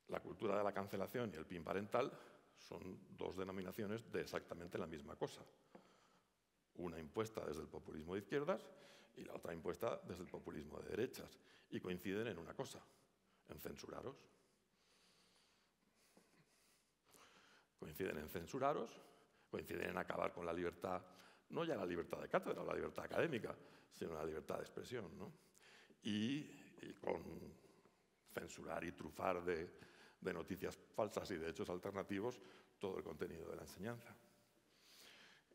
La cultura de la cancelación y el PIN parental son dos denominaciones de exactamente la misma cosa. Una impuesta desde el populismo de izquierdas y la otra impuesta desde el populismo de derechas. Y coinciden en una cosa, en censuraros. Coinciden en censuraros, coinciden en acabar con la libertad, no ya la libertad de cátedra o la libertad académica, sino la libertad de expresión, ¿no? Y con censurar y trufar de noticias falsas y de hechos alternativos todo el contenido de la enseñanza.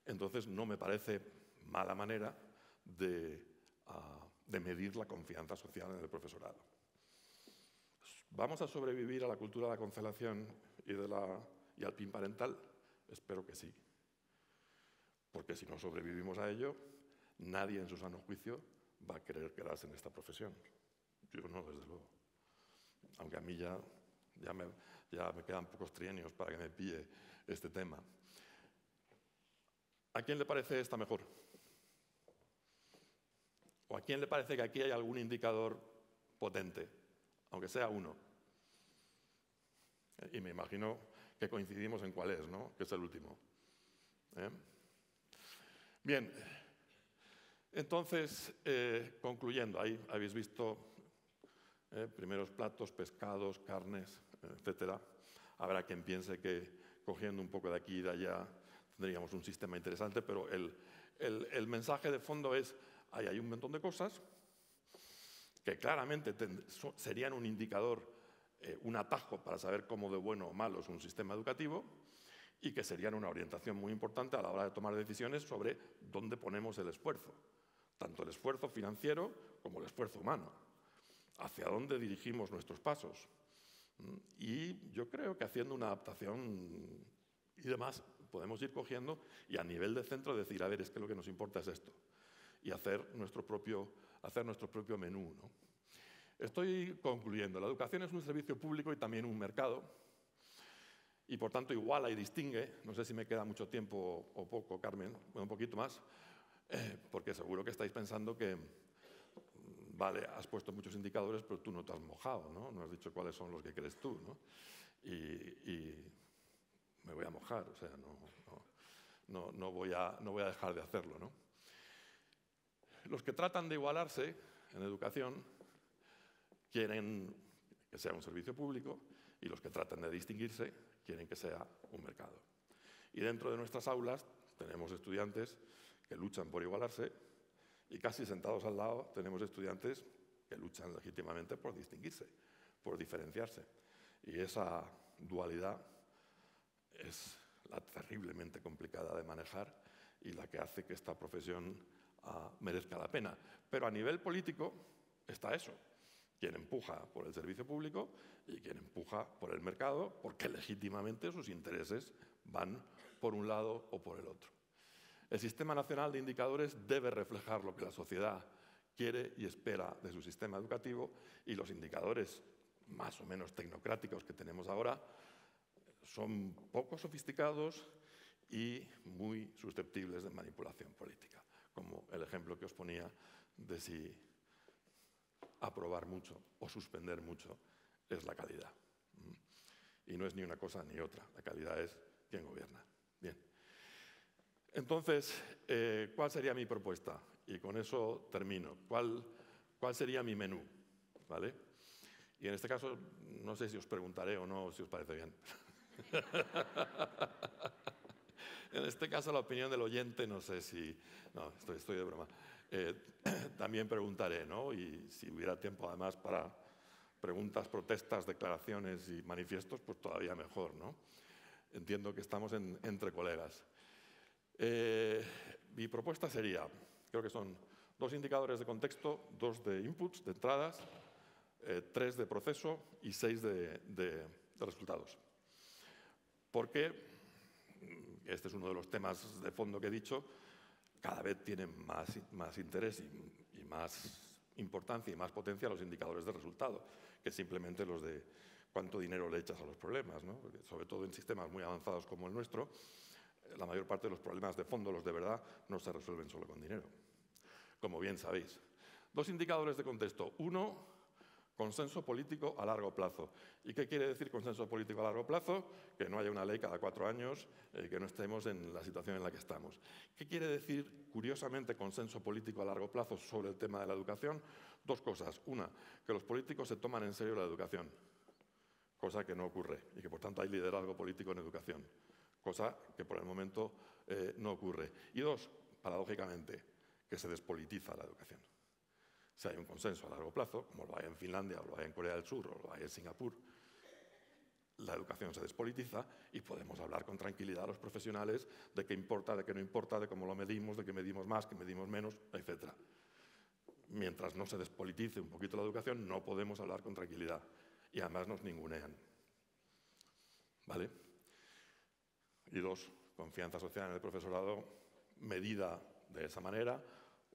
Entonces, no me parece mala manera de medir la confianza social en el profesorado. ¿Vamos a sobrevivir a la cultura de la cancelación y al PIN parental? Espero que sí. Porque si no sobrevivimos a ello, nadie en su sano juicio va a querer quedarse en esta profesión. Yo no, desde luego. Aunque a mí ya me quedan pocos trienios para que me pille este tema. ¿A quién le parece esta mejor? ¿O a quién le parece que aquí hay algún indicador potente, aunque sea uno? Y me imagino que coincidimos en cuál es, ¿no? Que es el último. Bien, entonces, concluyendo, ahí habéis visto primeros platos, pescados, carnes, etcétera. Habrá quien piense que cogiendo un poco de aquí y de allá tendríamos un sistema interesante, pero el mensaje de fondo es: hay un montón de cosas que claramente serían un indicador, un atajo para saber cómo de bueno o malo es un sistema educativo, y que serían una orientación muy importante a la hora de tomar decisiones sobre dónde ponemos el esfuerzo, tanto el esfuerzo financiero como el esfuerzo humano, hacia dónde dirigimos nuestros pasos. Y yo creo que haciendo una adaptación y demás podemos ir cogiendo y a nivel de centro decir, a ver, es que lo que nos importa es esto, y hacer nuestro propio menú, ¿no? Estoy concluyendo. La educación es un servicio público y también un mercado, y por tanto iguala y distingue. No sé si me queda mucho tiempo o poco, Carmen, un poquito más, porque seguro que estáis pensando que, vale, has puesto muchos indicadores, pero tú no te has mojado, ¿no? No has dicho cuáles son los que crees tú, ¿no? Y me voy a mojar, o sea, no voy a dejar de hacerlo, ¿no? Los que tratan de igualarse en educación quieren que sea un servicio público, y los que tratan de distinguirse quieren que sea un mercado. Y dentro de nuestras aulas tenemos estudiantes que luchan por igualarse, y casi sentados al lado tenemos estudiantes que luchan legítimamente por distinguirse, por diferenciarse. Y esa dualidad es la terriblemente complicada de manejar y la que hace que esta profesión merezca la pena. Pero a nivel político está eso. Quien empuja por el servicio público y quien empuja por el mercado, porque legítimamente sus intereses van por un lado o por el otro. El Sistema Nacional de Indicadores debe reflejar lo que la sociedad quiere y espera de su sistema educativo, y los indicadores más o menos tecnocráticos que tenemos ahora son poco sofisticados y muy susceptibles de manipulación política, como el ejemplo que os ponía de si aprobar mucho o suspender mucho es la calidad. Y no es ni una cosa ni otra, la calidad es quien gobierna. Bien. Entonces, ¿cuál sería mi propuesta? Y con eso termino. ¿Cuál sería mi menú? ¿Vale? Y en este caso, no sé si os preguntaré o no, si os parece bien. En este caso, la opinión del oyente, no sé si... No, estoy de broma. También preguntaré, ¿no? Y si hubiera tiempo, además, para preguntas, protestas, declaraciones y manifiestos, pues todavía mejor, ¿no? Entiendo que estamos entre colegas. Mi propuesta sería, creo que son 2 indicadores de contexto, 2 de inputs, de entradas, 3 de proceso y 6 de resultados. Porque, este es uno de los temas de fondo que he dicho, cada vez tienen más interés y más importancia y más potencia los indicadores de resultado, que simplemente los de cuánto dinero le echas a los problemas, ¿no? Porque sobre todo en sistemas muy avanzados como el nuestro, la mayor parte de los problemas de fondo, los de verdad, no se resuelven solo con dinero, como bien sabéis. 2 indicadores de contexto. 1, consenso político a largo plazo. ¿Y qué quiere decir consenso político a largo plazo? Que no haya una ley cada 4 años, que no estemos en la situación en la que estamos. ¿Qué quiere decir, curiosamente, consenso político a largo plazo sobre el tema de la educación? 2 cosas. Una, que los políticos se toman en serio la educación, cosa que no ocurre, y que por tanto hay liderazgo político en educación, cosa que por el momento no ocurre. Y 2, paradójicamente, que se despolitiza la educación. Si hay un consenso a largo plazo, como lo hay en Finlandia, o lo hay en Corea del Sur, o lo hay en Singapur, la educación se despolitiza y podemos hablar con tranquilidad a los profesionales de qué importa, de qué no importa, de cómo lo medimos, de qué medimos más, qué medimos menos, etc. Mientras no se despolitice un poquito la educación, no podemos hablar con tranquilidad. Y además nos ningunean. ¿Vale? Y 2, confianza social en el profesorado, medida de esa manera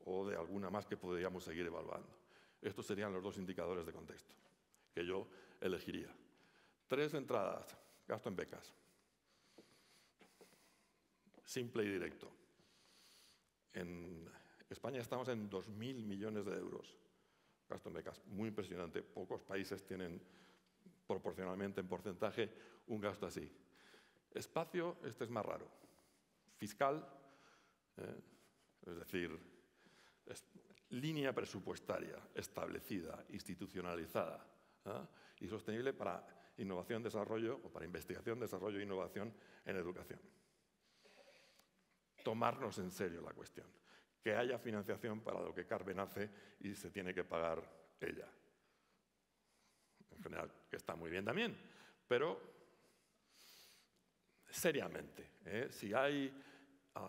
o de alguna más que podríamos seguir evaluando. Estos serían los 2 indicadores de contexto que yo elegiría. 3 entradas, gasto en becas. Simple y directo. En España estamos en 2.000 millones de euros. Gasto en becas, muy impresionante. Pocos países tienen proporcionalmente en porcentaje un gasto así. Espacio, este es más raro. Fiscal, es decir, línea presupuestaria establecida, institucionalizada, y sostenible para innovación, desarrollo, o para investigación, desarrollo e innovación en educación. Tomarnos en serio la cuestión. Que haya financiación para lo que Carmen hace y se tiene que pagar ella. En general, que está muy bien también, pero seriamente. Si hay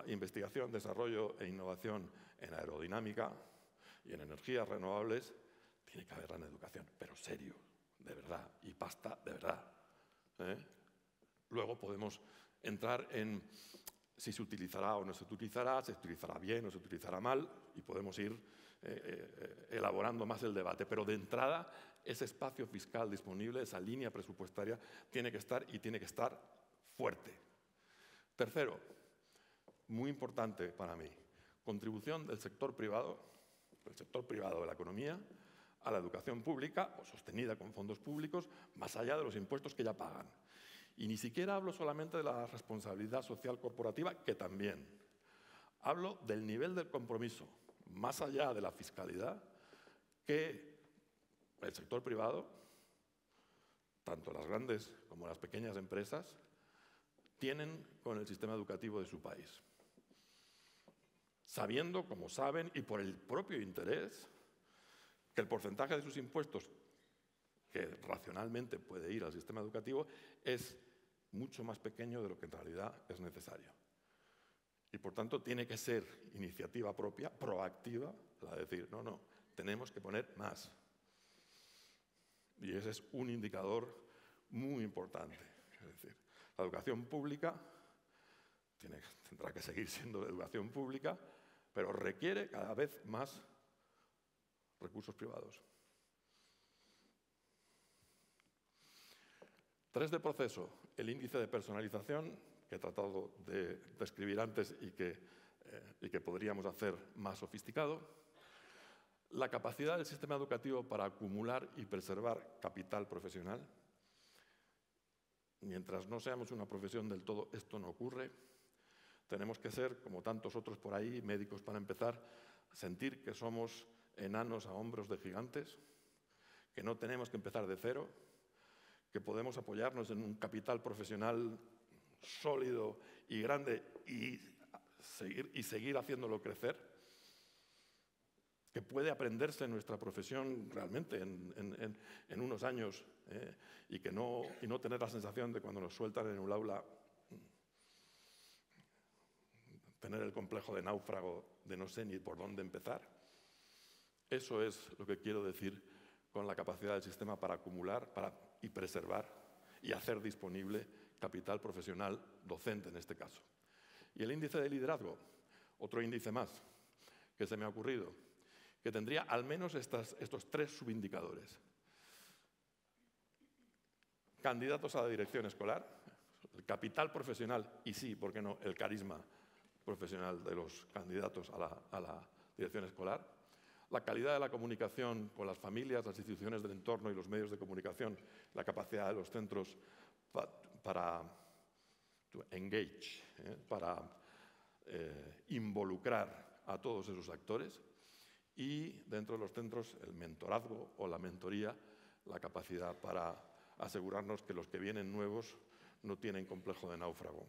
investigación, desarrollo e innovación en aerodinámica y en energías renovables, tiene que haberla en educación, pero serio, de verdad, y pasta de verdad. Luego podemos entrar en si se utilizará o no se utilizará bien o se utilizará mal, y podemos ir elaborando más el debate. Pero de entrada, ese espacio fiscal disponible, esa línea presupuestaria, tiene que estar y tiene que estar fuerte. Tercero, muy importante para mí, contribución del sector privado de la economía, a la educación pública o sostenida con fondos públicos, más allá de los impuestos que ya pagan. Y ni siquiera hablo solamente de la responsabilidad social corporativa, que también. Hablo del nivel del compromiso, más allá de la fiscalidad, que el sector privado, tanto las grandes como las pequeñas empresas, tienen con el sistema educativo de su país. Sabiendo, como saben, y por el propio interés, que el porcentaje de sus impuestos que racionalmente puede ir al sistema educativo es mucho más pequeño de lo que en realidad es necesario. Y por tanto tiene que ser iniciativa propia, proactiva, la de decir, no, tenemos que poner más. Y ese es un indicador muy importante. Es decir, la educación pública tendrá que seguir siendo educación pública, pero requiere cada vez más recursos privados. 3 de proceso, el índice de personalización, que he tratado de describir antes y que podríamos hacer más sofisticado. La capacidad del sistema educativo para acumular y preservar capital profesional. Mientras no seamos una profesión del todo, esto no ocurre. Tenemos que ser, como tantos otros por ahí, médicos para empezar, sentir que somos enanos a hombros de gigantes, que no tenemos que empezar de cero, que podemos apoyarnos en un capital profesional sólido y grande y seguir haciéndolo crecer, que puede aprenderse en nuestra profesión realmente en unos años y no tener la sensación de cuando nos sueltan en un aula tener el complejo de náufrago de no sé ni por dónde empezar. Eso es lo que quiero decir con la capacidad del sistema para acumular y preservar y hacer disponible capital profesional docente en este caso. Y el índice de liderazgo, otro índice más que se me ha ocurrido, que tendría al menos estos 3 subindicadores. Candidatos a la dirección escolar, el capital profesional y sí, ¿por qué no?, el carisma profesional de los candidatos a la dirección escolar, la calidad de la comunicación con las familias, las instituciones del entorno y los medios de comunicación, la capacidad de los centros para engage, para involucrar a todos esos actores y dentro de los centros el mentorazgo o la mentoría, la capacidad para asegurarnos que los que vienen nuevos no tienen complejo de náufrago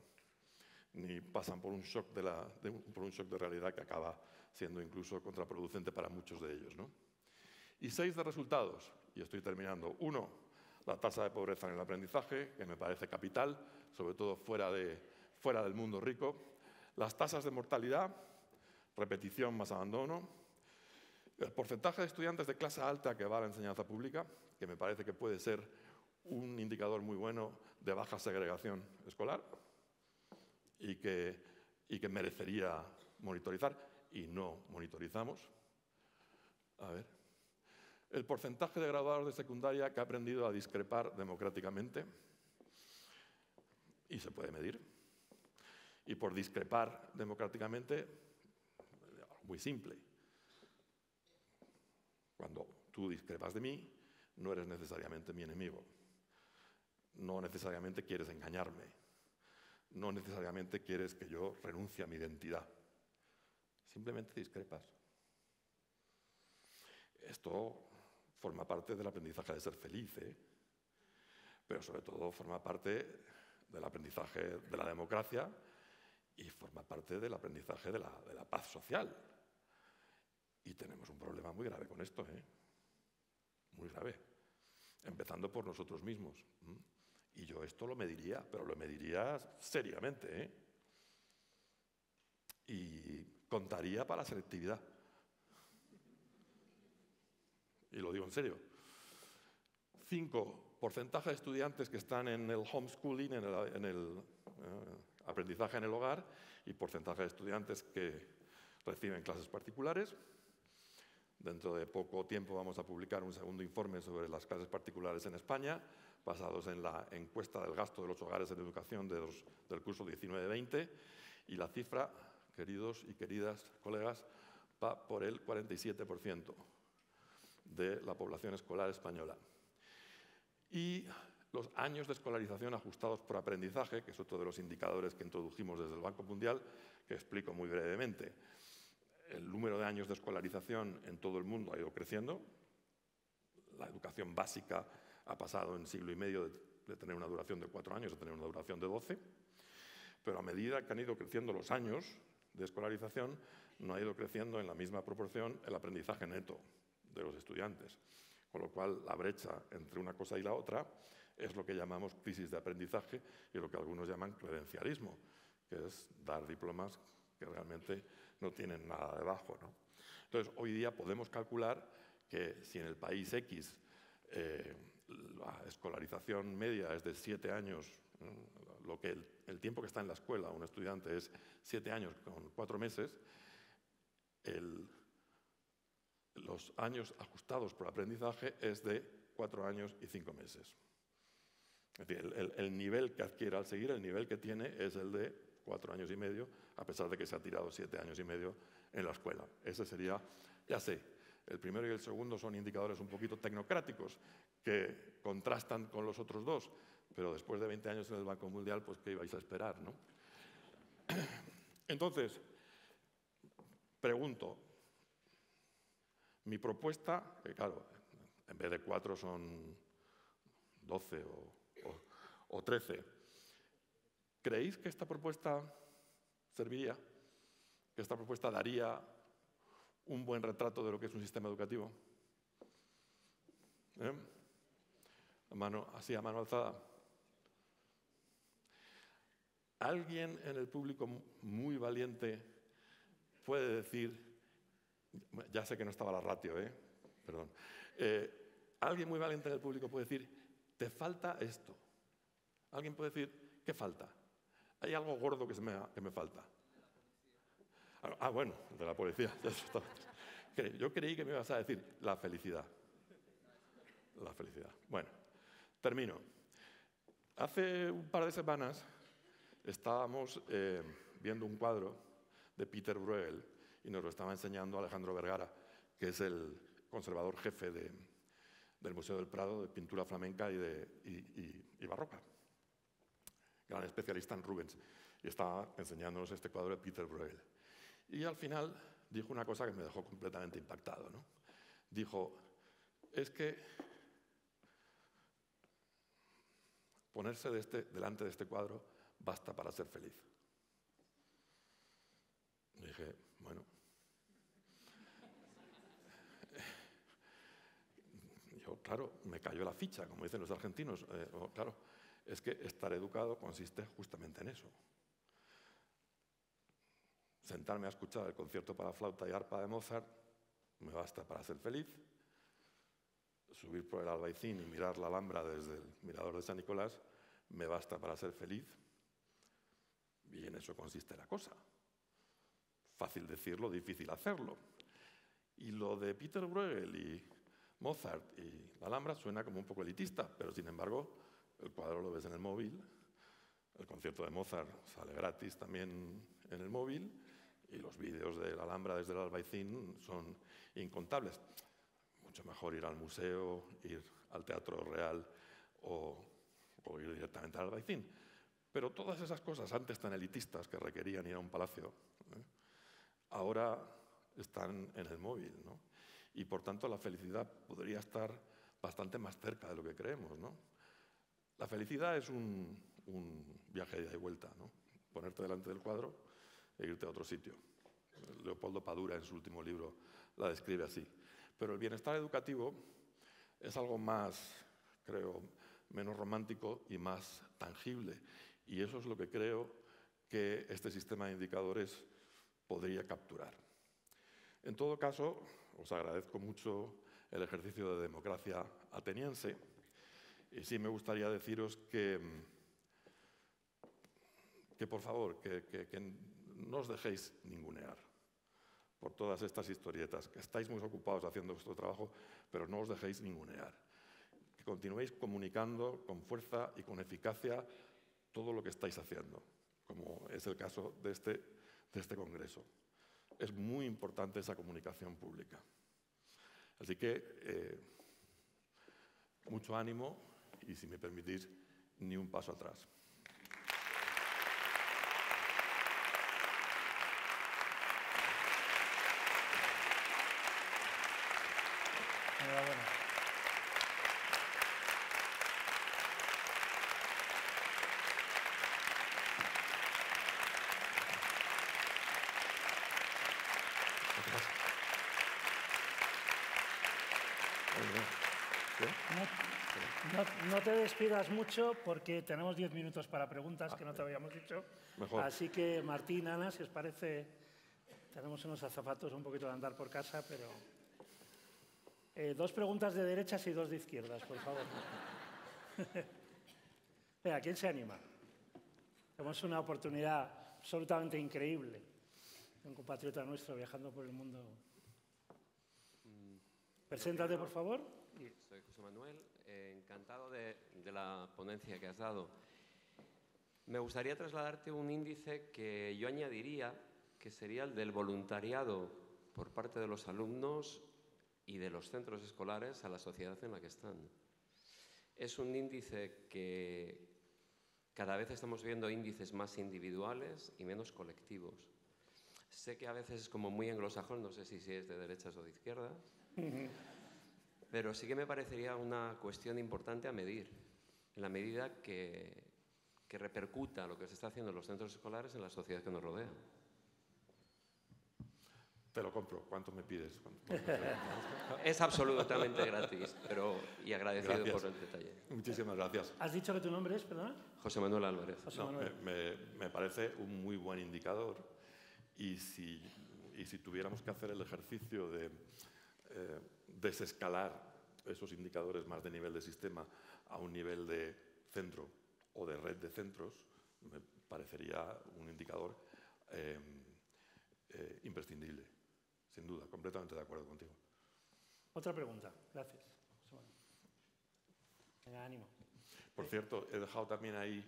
ni pasan por un shock de realidad que acaba siendo incluso contraproducente para muchos de ellos, ¿no? Y 6 de resultados, y estoy terminando. 1, la tasa de pobreza en el aprendizaje, que me parece capital, sobre todo fuera del mundo rico. Las tasas de mortalidad, repetición más abandono. El porcentaje de estudiantes de clase alta que va a la enseñanza pública, que me parece que puede ser un indicador muy bueno de baja segregación escolar y que merecería monitorizar y no monitorizamos. A ver. El porcentaje de graduados de secundaria que ha aprendido a discrepar democráticamente y se puede medir. Y por discrepar democráticamente, muy simple. Cuando tú discrepas de mí, no eres necesariamente mi enemigo. No necesariamente quieres engañarme. No necesariamente quieres que yo renuncie a mi identidad. Simplemente discrepas. Esto forma parte del aprendizaje de ser feliz, pero sobre todo forma parte del aprendizaje de la democracia y forma parte del aprendizaje de la paz social. Y tenemos un problema muy grave con esto, muy grave, empezando por nosotros mismos. Y yo esto lo mediría, pero lo mediría seriamente, y contaría para la selectividad. Y lo digo en serio. 5, porcentaje de estudiantes que están en el homeschooling, en el aprendizaje en el hogar, y porcentaje de estudiantes que reciben clases particulares. Dentro de poco tiempo vamos a publicar un segundo informe sobre las clases particulares en España, basados en la encuesta del gasto de los hogares en educación del curso 19-20, y la cifra, queridos y queridas colegas, va por el 47% de la población escolar española. Y los años de escolarización ajustados por aprendizaje, que es otro de los indicadores que introdujimos desde el Banco Mundial, que explico muy brevemente. El número de años de escolarización en todo el mundo ha ido creciendo. La educación básica ha pasado en siglo y medio de tener una duración de 4 años a tener una duración de 12. Pero a medida que han ido creciendo los años de escolarización, no ha ido creciendo en la misma proporción el aprendizaje neto de los estudiantes. Con lo cual, la brecha entre una cosa y la otra es lo que llamamos crisis de aprendizaje y lo que algunos llaman credencialismo, que es dar diplomas que realmente no tienen nada debajo, ¿no? Entonces, hoy día podemos calcular que si en el país X la escolarización media es de 7 años, lo que el tiempo que está en la escuela un estudiante es 7 años con 4 meses, los años ajustados por aprendizaje es de 4 años y 5 meses. Es decir, el nivel que adquiere al seguir, el nivel que tiene es el de 4 años y medio, a pesar de que se ha tirado 7 años y medio en la escuela. Ese sería, ya sé, el primero y el segundo son indicadores un poquito tecnocráticos que contrastan con los otros dos, pero después de 20 años en el Banco Mundial, pues ¿qué ibais a esperar, no? Entonces, pregunto, mi propuesta, que claro, en vez de 4 son 12 o 13, ¿creéis que esta propuesta serviría? ¿Que esta propuesta daría un buen retrato de lo que es un sistema educativo? Así a mano alzada. ¿Alguien en el público muy valiente puede decir, ya sé que no estaba la ratio, perdón, alguien muy valiente en el público puede decir, te falta esto? ¿Alguien puede decir, qué falta? Hay algo gordo que me falta. Ah, bueno, de la policía. Yo creí que me ibas a decir la felicidad. La felicidad. Bueno, termino. Hace un par de semanas estábamos viendo un cuadro de Peter Bruegel y nos lo estaba enseñando Alejandro Vergara, que es el conservador jefe del Museo del Prado de pintura flamenca y barroca. Gran especialista en Rubens. Y estaba enseñándonos este cuadro de Peter Bruegel. Y al final dijo una cosa que me dejó completamente impactado, ¿no? Dijo, es que ponerse delante de este cuadro basta para ser feliz. Y dije, bueno, claro, me cayó la ficha, como dicen los argentinos. Claro, es que estar educado consiste justamente en eso. Sentarme a escuchar el concierto para flauta y arpa de Mozart me basta para ser feliz. Subir por el Albaicín y mirar la Alhambra desde el mirador de San Nicolás me basta para ser feliz. Y en eso consiste la cosa. Fácil decirlo, difícil hacerlo. Y lo de Peter Bruegel y Mozart y la Alhambra suena como un poco elitista, pero sin embargo el cuadro lo ves en el móvil, el concierto de Mozart sale gratis también en el móvil y los vídeos de la Alhambra desde el Albaicín son incontables. Mucho mejor ir al museo, ir al Teatro Real o ir directamente al Albaicín. Pero todas esas cosas antes tan elitistas que requerían ir a un palacio, ahora están en el móvil, ¿no? Y por tanto la felicidad podría estar bastante más cerca de lo que creemos, ¿no? La felicidad es un viaje de ida y vuelta, ¿no? Ponerte delante del cuadro e irte a otro sitio. Leopoldo Padura en su último libro la describe así. Pero el bienestar educativo es algo más, creo, menos romántico y más tangible. Y eso es lo que creo que este sistema de indicadores podría capturar. En todo caso, os agradezco mucho el ejercicio de democracia ateniense y sí me gustaría deciros que por favor, que no os dejéis ningunear por todas estas historietas, que estáis muy ocupados haciendo vuestro trabajo, pero no os dejéis ningunear. Que continuéis comunicando con fuerza y con eficacia todo lo que estáis haciendo, como es el caso de este congreso. Es muy importante esa comunicación pública. Así que mucho ánimo y, si me permitís, ni un paso atrás. Enhorabuena. No te despidas mucho porque tenemos 10 minutos para preguntas que no te habíamos dicho. Mejor. Así que, Martín, Ana, si os parece, tenemos unos azafatos, un poquito de andar por casa, pero... 2 preguntas de derechas y 2 de izquierdas, por favor. Venga, ¿quién se anima? Tenemos una oportunidad absolutamente increíble. Un compatriota nuestro viajando por el mundo. Preséntate, por favor. Soy José Manuel, encantado de la ponencia que has dado. Me gustaría trasladarte un índice que yo añadiría, que sería el del voluntariado por parte de los alumnos y de los centros escolares a la sociedad en la que están. Es un índice que cada vez estamos viendo índices más individuales y menos colectivos. Sé que a veces es como muy anglosajón, no sé si es de derechas o de izquierdas, pero sí que me parecería una cuestión importante a medir, en la medida que repercuta lo que se está haciendo en los centros escolares en la sociedad que nos rodea. Te lo compro. ¿Cuánto me pides? Es absolutamente gratis, y agradecido Gracias. por el detalle. Muchísimas gracias. ¿Has dicho que tu nombre es, perdona? José Manuel Álvarez. José No, Manuel. me parece un muy buen indicador, y si tuviéramos que hacer el ejercicio de desescalar esos indicadores más de nivel de sistema a un nivel de centro o de red de centros, me parecería un indicador imprescindible, sin duda, completamente de acuerdo contigo. Otra pregunta. Gracias. José Manuel. Venga, ánimo. Por cierto, he dejado también ahí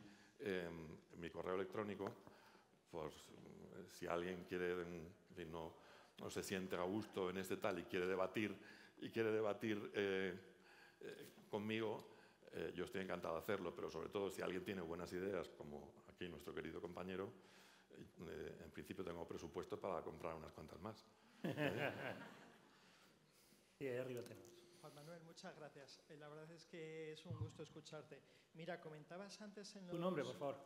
mi correo electrónico, por si alguien quiere, en fin, no se siente a gusto en este tal y quiere debatir conmigo, yo estoy encantado de hacerlo, pero sobre todo si alguien tiene buenas ideas, como aquí nuestro querido compañero, en principio tengo presupuesto para comprar unas cuantas más. Sí, ahí arriba tenemos. Juan Manuel, muchas gracias. La verdad es que es un gusto escucharte. Mira, comentabas antes en los... Tu nombre, por favor.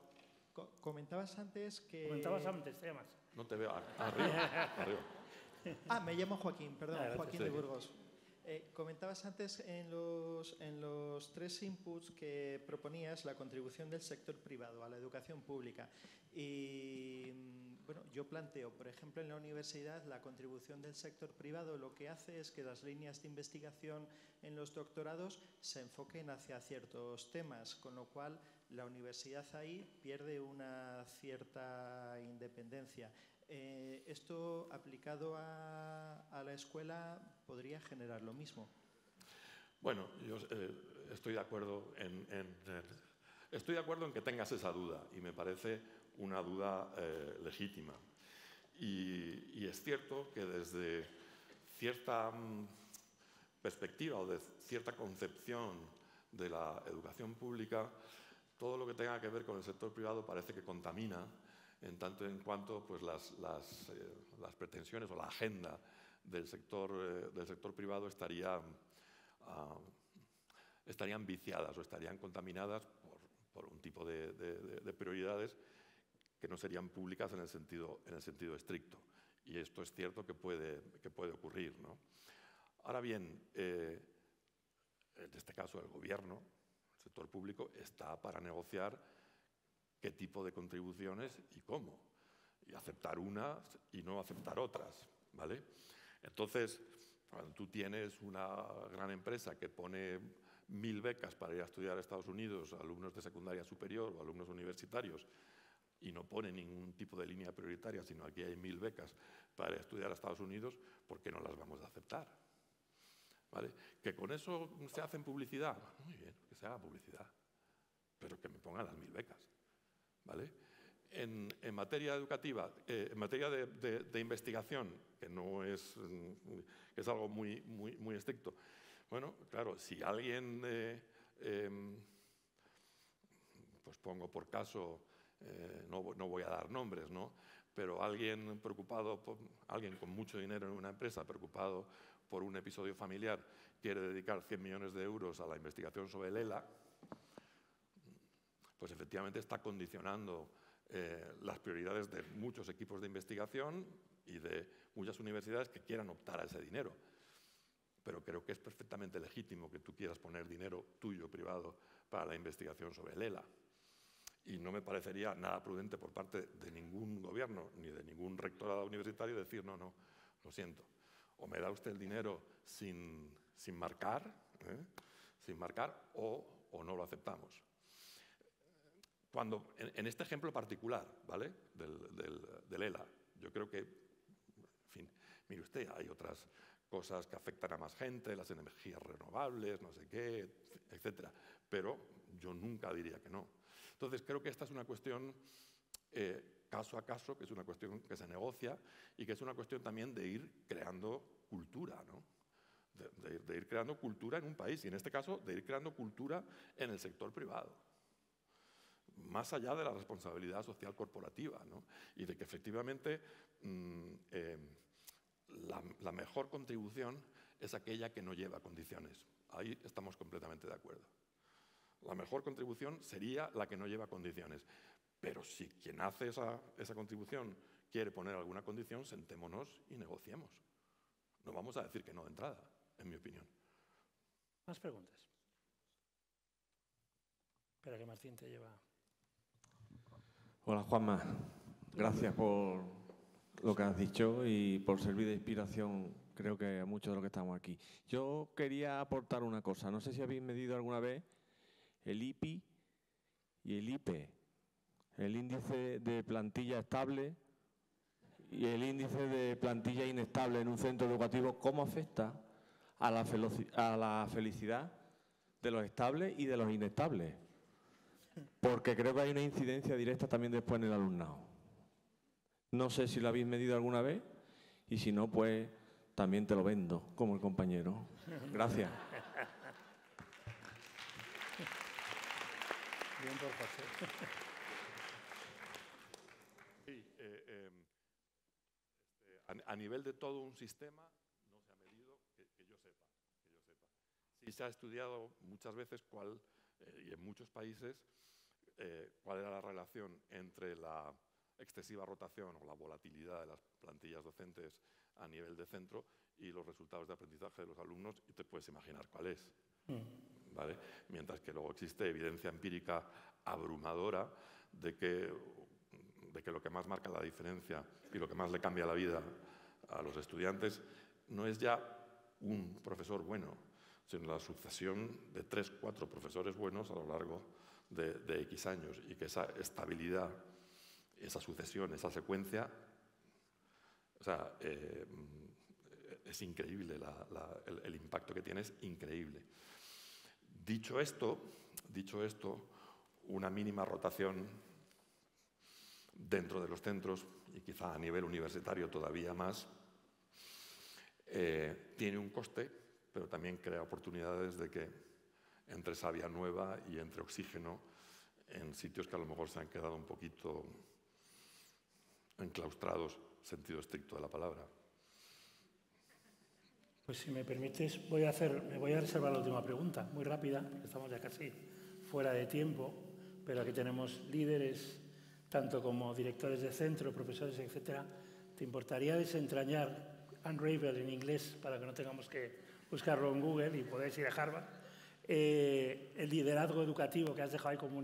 Comentabas antes que... Comentabas antes, te llamas. No te veo. Arriba. me llamo Joaquín, perdón, Gracias. Joaquín de Burgos. Comentabas antes en los 3 inputs que proponías la contribución del sector privado a la educación pública. Y bueno, yo planteo, por ejemplo, en la universidad la contribución del sector privado lo que hace es que las líneas de investigación en los doctorados se enfoquen hacia ciertos temas, con lo cual la universidad ahí pierde una cierta independencia. ¿Esto aplicado a la escuela podría generar lo mismo? Bueno, yo estoy de acuerdo en que tengas esa duda, y me parece una duda legítima. Y es cierto que desde cierta perspectiva o de cierta concepción de la educación pública, todo lo que tenga que ver con el sector privado parece que contamina, en tanto en cuanto pues, las pretensiones o la agenda del sector privado estarían viciadas o estarían contaminadas por un tipo de prioridades que no serían públicas en el sentido estricto. Y esto es cierto que puede ocurrir, ¿no? Ahora bien, en este caso el gobierno, el sector público, está para negociar qué tipo de contribuciones y cómo, y aceptar unas y no aceptar otras, ¿vale? Entonces, cuando tú tienes una gran empresa que pone 1000 becas para ir a estudiar a Estados Unidos a alumnos de secundaria superior o alumnos universitarios y no pone ningún tipo de línea prioritaria, sino aquí hay 1000 becas para estudiar a Estados Unidos, ¿por qué no las vamos a aceptar? ¿Vale? ¿Que con eso se hacen publicidad? Muy bien, que se haga publicidad, pero que me pongan las 1000 becas. ¿Vale? En materia educativa, en materia de investigación, que no es, que es algo muy estricto, bueno, claro, si alguien, pues pongo por caso, no voy a dar nombres, ¿no? Pero alguien preocupado, alguien con mucho dinero en una empresa, preocupado por un episodio familiar, quiere dedicar 100 millones de euros a la investigación sobre el ELA, pues efectivamente está condicionando las prioridades de muchos equipos de investigación y de muchas universidades que quieran optar a ese dinero. Pero creo que es perfectamente legítimo que tú quieras poner dinero tuyo, privado, para la investigación sobre el ELA. Y no me parecería nada prudente por parte de ningún gobierno ni de ningún rectorado universitario decir, no, lo siento. O me da usted el dinero sin marcar, o no lo aceptamos. Cuando, en este ejemplo particular, ¿vale?, del ELA, yo creo que, en fin, mire usted, hay otras cosas que afectan a más gente, las energías renovables, no sé qué, etcétera, pero yo nunca diría que no. Entonces, creo que esta es una cuestión caso a caso, que es una cuestión que se negocia y que es una cuestión también de ir creando cultura, ¿no? De ir creando cultura en un país y, en este caso, de ir creando cultura en el sector privado. Más allá de la responsabilidad social corporativa, ¿no? Y de que efectivamente la mejor contribución es aquella que no lleva condiciones. Ahí estamos completamente de acuerdo. La mejor contribución sería la que no lleva condiciones. Pero si quien hace esa contribución quiere poner alguna condición, sentémonos y negociemos. No vamos a decir que no de entrada, en mi opinión. ¿Más preguntas? Espera que Martín te lleva... Hola, Juanma. Gracias por lo que has dicho y por servir de inspiración, creo que a muchos de los que estamos aquí. Yo quería aportar una cosa. No sé si habéis medido alguna vez el IPI y el IPE, el índice de plantilla estable y el índice de plantilla inestable en un centro educativo, ¿cómo afecta a la felicidad de los estables y de los inestables? Porque creo que hay una incidencia directa también después en el alumnado. No sé si lo habéis medido alguna vez y si no, pues también te lo vendo, como el compañero. Gracias. Bien por José. Sí, a nivel de todo un sistema no se ha medido, que yo sepa. Sí se ha estudiado muchas veces y en muchos países cuál era la relación entre la excesiva rotación o la volatilidad de las plantillas docentes a nivel de centro y los resultados de aprendizaje de los alumnos, y te puedes imaginar cuál es. ¿Vale? Mientras que luego existe evidencia empírica abrumadora de que lo que más marca la diferencia y lo que más le cambia la vida a los estudiantes no es ya un profesor bueno, sino la sucesión de 3 o 4 profesores buenos a lo largo de X años, y que esa estabilidad, esa sucesión, esa secuencia, o sea, es increíble, el impacto que tiene es increíble. Dicho esto, una mínima rotación dentro de los centros, y quizá a nivel universitario todavía más, tiene un coste, pero también crea oportunidades de que entre savia nueva y entre oxígeno en sitios que a lo mejor se han quedado un poquito enclaustrados, sentido estricto de la palabra. Pues si me permites, me voy a reservar la última pregunta, muy rápida, porque estamos ya casi fuera de tiempo, pero aquí tenemos líderes, tanto como directores de centro, profesores, etcétera. ¿Te importaría desentrañar Unravel en inglés para que no tengamos que buscarlo en Google y podáis ir a Harvard? El liderazgo educativo que has dejado ahí como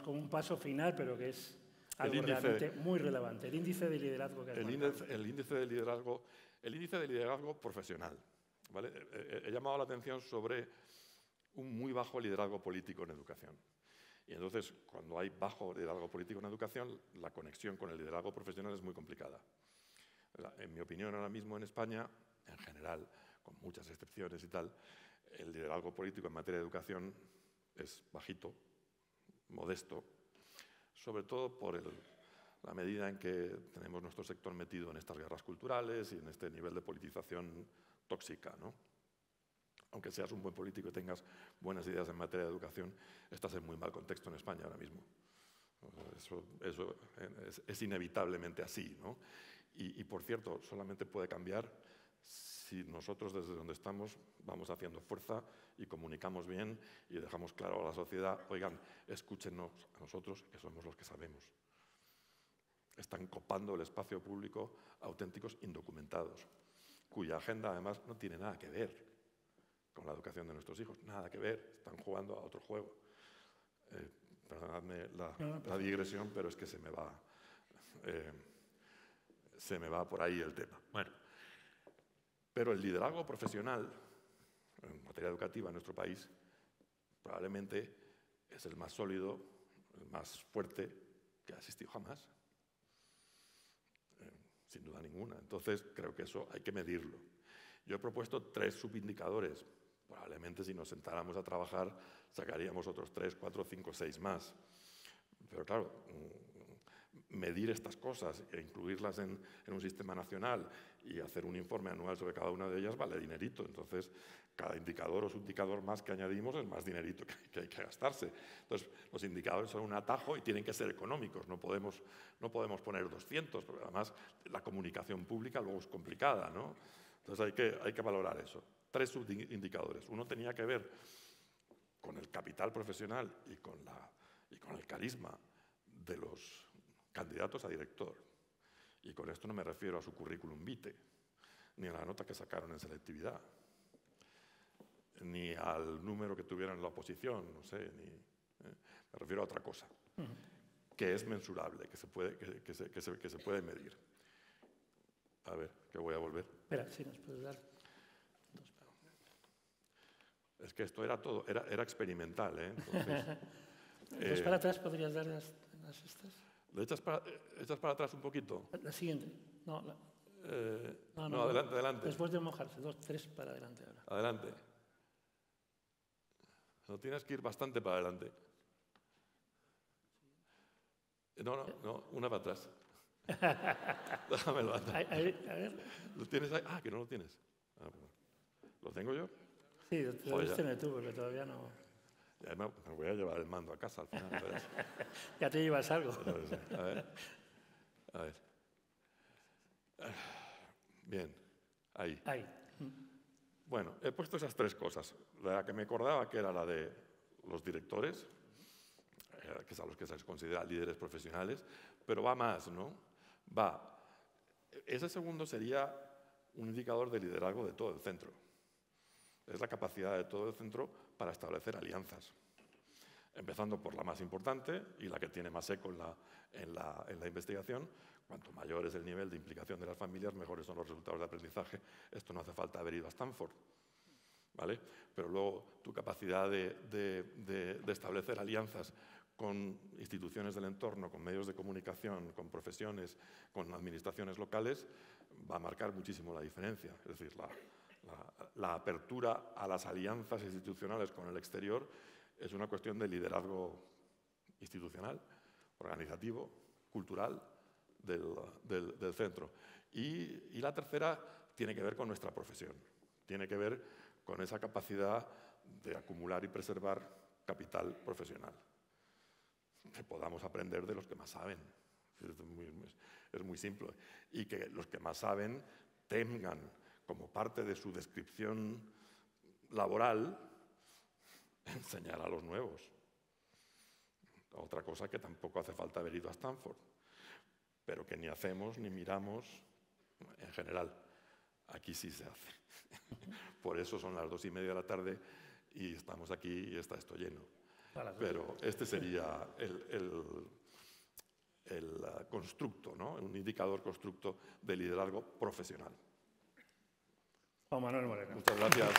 como un paso final, pero que es algo realmente muy relevante. El índice de liderazgo que has marcado. El índice de liderazgo profesional, ¿vale? He llamado la atención sobre un muy bajo liderazgo político en educación. Y entonces, cuando hay bajo liderazgo político en educación, la conexión con el liderazgo profesional es muy complicada. En mi opinión, ahora mismo en España, en general, con muchas excepciones y tal, el liderazgo político en materia de educación es bajito, modesto, sobre todo por la medida en que tenemos nuestro sector metido en estas guerras culturales y en este nivel de politización tóxica, ¿no? Aunque seas un buen político y tengas buenas ideas en materia de educación, estás en muy mal contexto en España ahora mismo. Eso es inevitablemente así, ¿no? Y por cierto, solamente puede cambiar si nosotros desde donde estamos vamos haciendo fuerza y comunicamos bien y dejamos claro a la sociedad, oigan, escúchenos a nosotros, que somos los que sabemos. Están copando el espacio público auténticos indocumentados, cuya agenda además no tiene nada que ver con la educación de nuestros hijos, nada que ver, están jugando a otro juego. Perdonadme la digresión, pero es que se me va por ahí el tema. Bueno, pero el liderazgo profesional en materia educativa en nuestro país probablemente es el más sólido, el más fuerte que ha existido jamás. Sin duda ninguna. Entonces, creo que eso hay que medirlo. Yo he propuesto 3 subindicadores. Probablemente si nos sentáramos a trabajar sacaríamos otros 3, 4, 5, 6 más. Pero claro, medir estas cosas e incluirlas en un sistema nacional y hacer un informe anual sobre cada una de ellas vale dinerito. Entonces, cada indicador o subindicador más que añadimos es más dinerito que hay que gastarse. Entonces, los indicadores son un atajo y tienen que ser económicos. No podemos poner 200, porque además la comunicación pública luego es complicada, ¿no? Entonces, hay que valorar eso. 3 subindicadores. Uno tenía que ver con el capital profesional y con el carisma de los candidatos a director. Y con esto no me refiero a su currículum vitae, ni a la nota que sacaron en selectividad, ni al número que tuvieran en la oposición, no sé, me refiero a otra cosa, que es mensurable, que se puede medir. A ver, que voy a volver. Espera, si nos puedes dar. Es que esto era todo, era experimental, ¿eh? Entonces, Entonces, para atrás podrías dar las estas. ¿Lo echas para atrás un poquito? La siguiente. No, no, adelante. Después de mojarse, 2, 3 para adelante ahora. Adelante. No tienes que ir bastante para adelante. No, una para atrás. Déjamelo atrás. A ver. ¿Lo tienes ahí? Ah, que no lo tienes. ¿Lo tengo yo? Sí, lo debes tener tú, porque todavía no. Ya me voy a llevar el mando a casa al final. Ya te llevas algo. A ver. Bien, ahí. Bueno, he puesto esas 3 cosas. La que me acordaba que era la de los directores, que es a los que se les considera líderes profesionales, pero va más, ¿no? Ese segundo sería un indicador de liderazgo de todo el centro. Es la capacidad de todo el centro para establecer alianzas, empezando por la más importante y la que tiene más eco en la investigación. Cuanto mayor es el nivel de implicación de las familias, mejores son los resultados de aprendizaje. Esto no hace falta haber ido a Stanford, ¿vale? Pero luego tu capacidad de establecer alianzas con instituciones del entorno, con medios de comunicación, con profesiones, con administraciones locales, va a marcar muchísimo la diferencia. Es decir, la apertura a las alianzas institucionales con el exterior es una cuestión de liderazgo institucional, organizativo, cultural del centro. Y la tercera tiene que ver con nuestra profesión, tiene que ver con esa capacidad de acumular y preservar capital profesional, que podamos aprender de los que más saben. Es muy simple. Y que los que más saben tengan como parte de su descripción laboral enseñar a los nuevos. Otra cosa que tampoco hace falta haber ido a Stanford, pero que ni hacemos ni miramos en general. Aquí sí se hace. Por eso son las 2:30 de la tarde y estamos aquí y está esto lleno. Pero este sería el constructo, ¿no? Un indicador constructo de liderazgo profesional. Juan Manuel Moreno. Muchas gracias.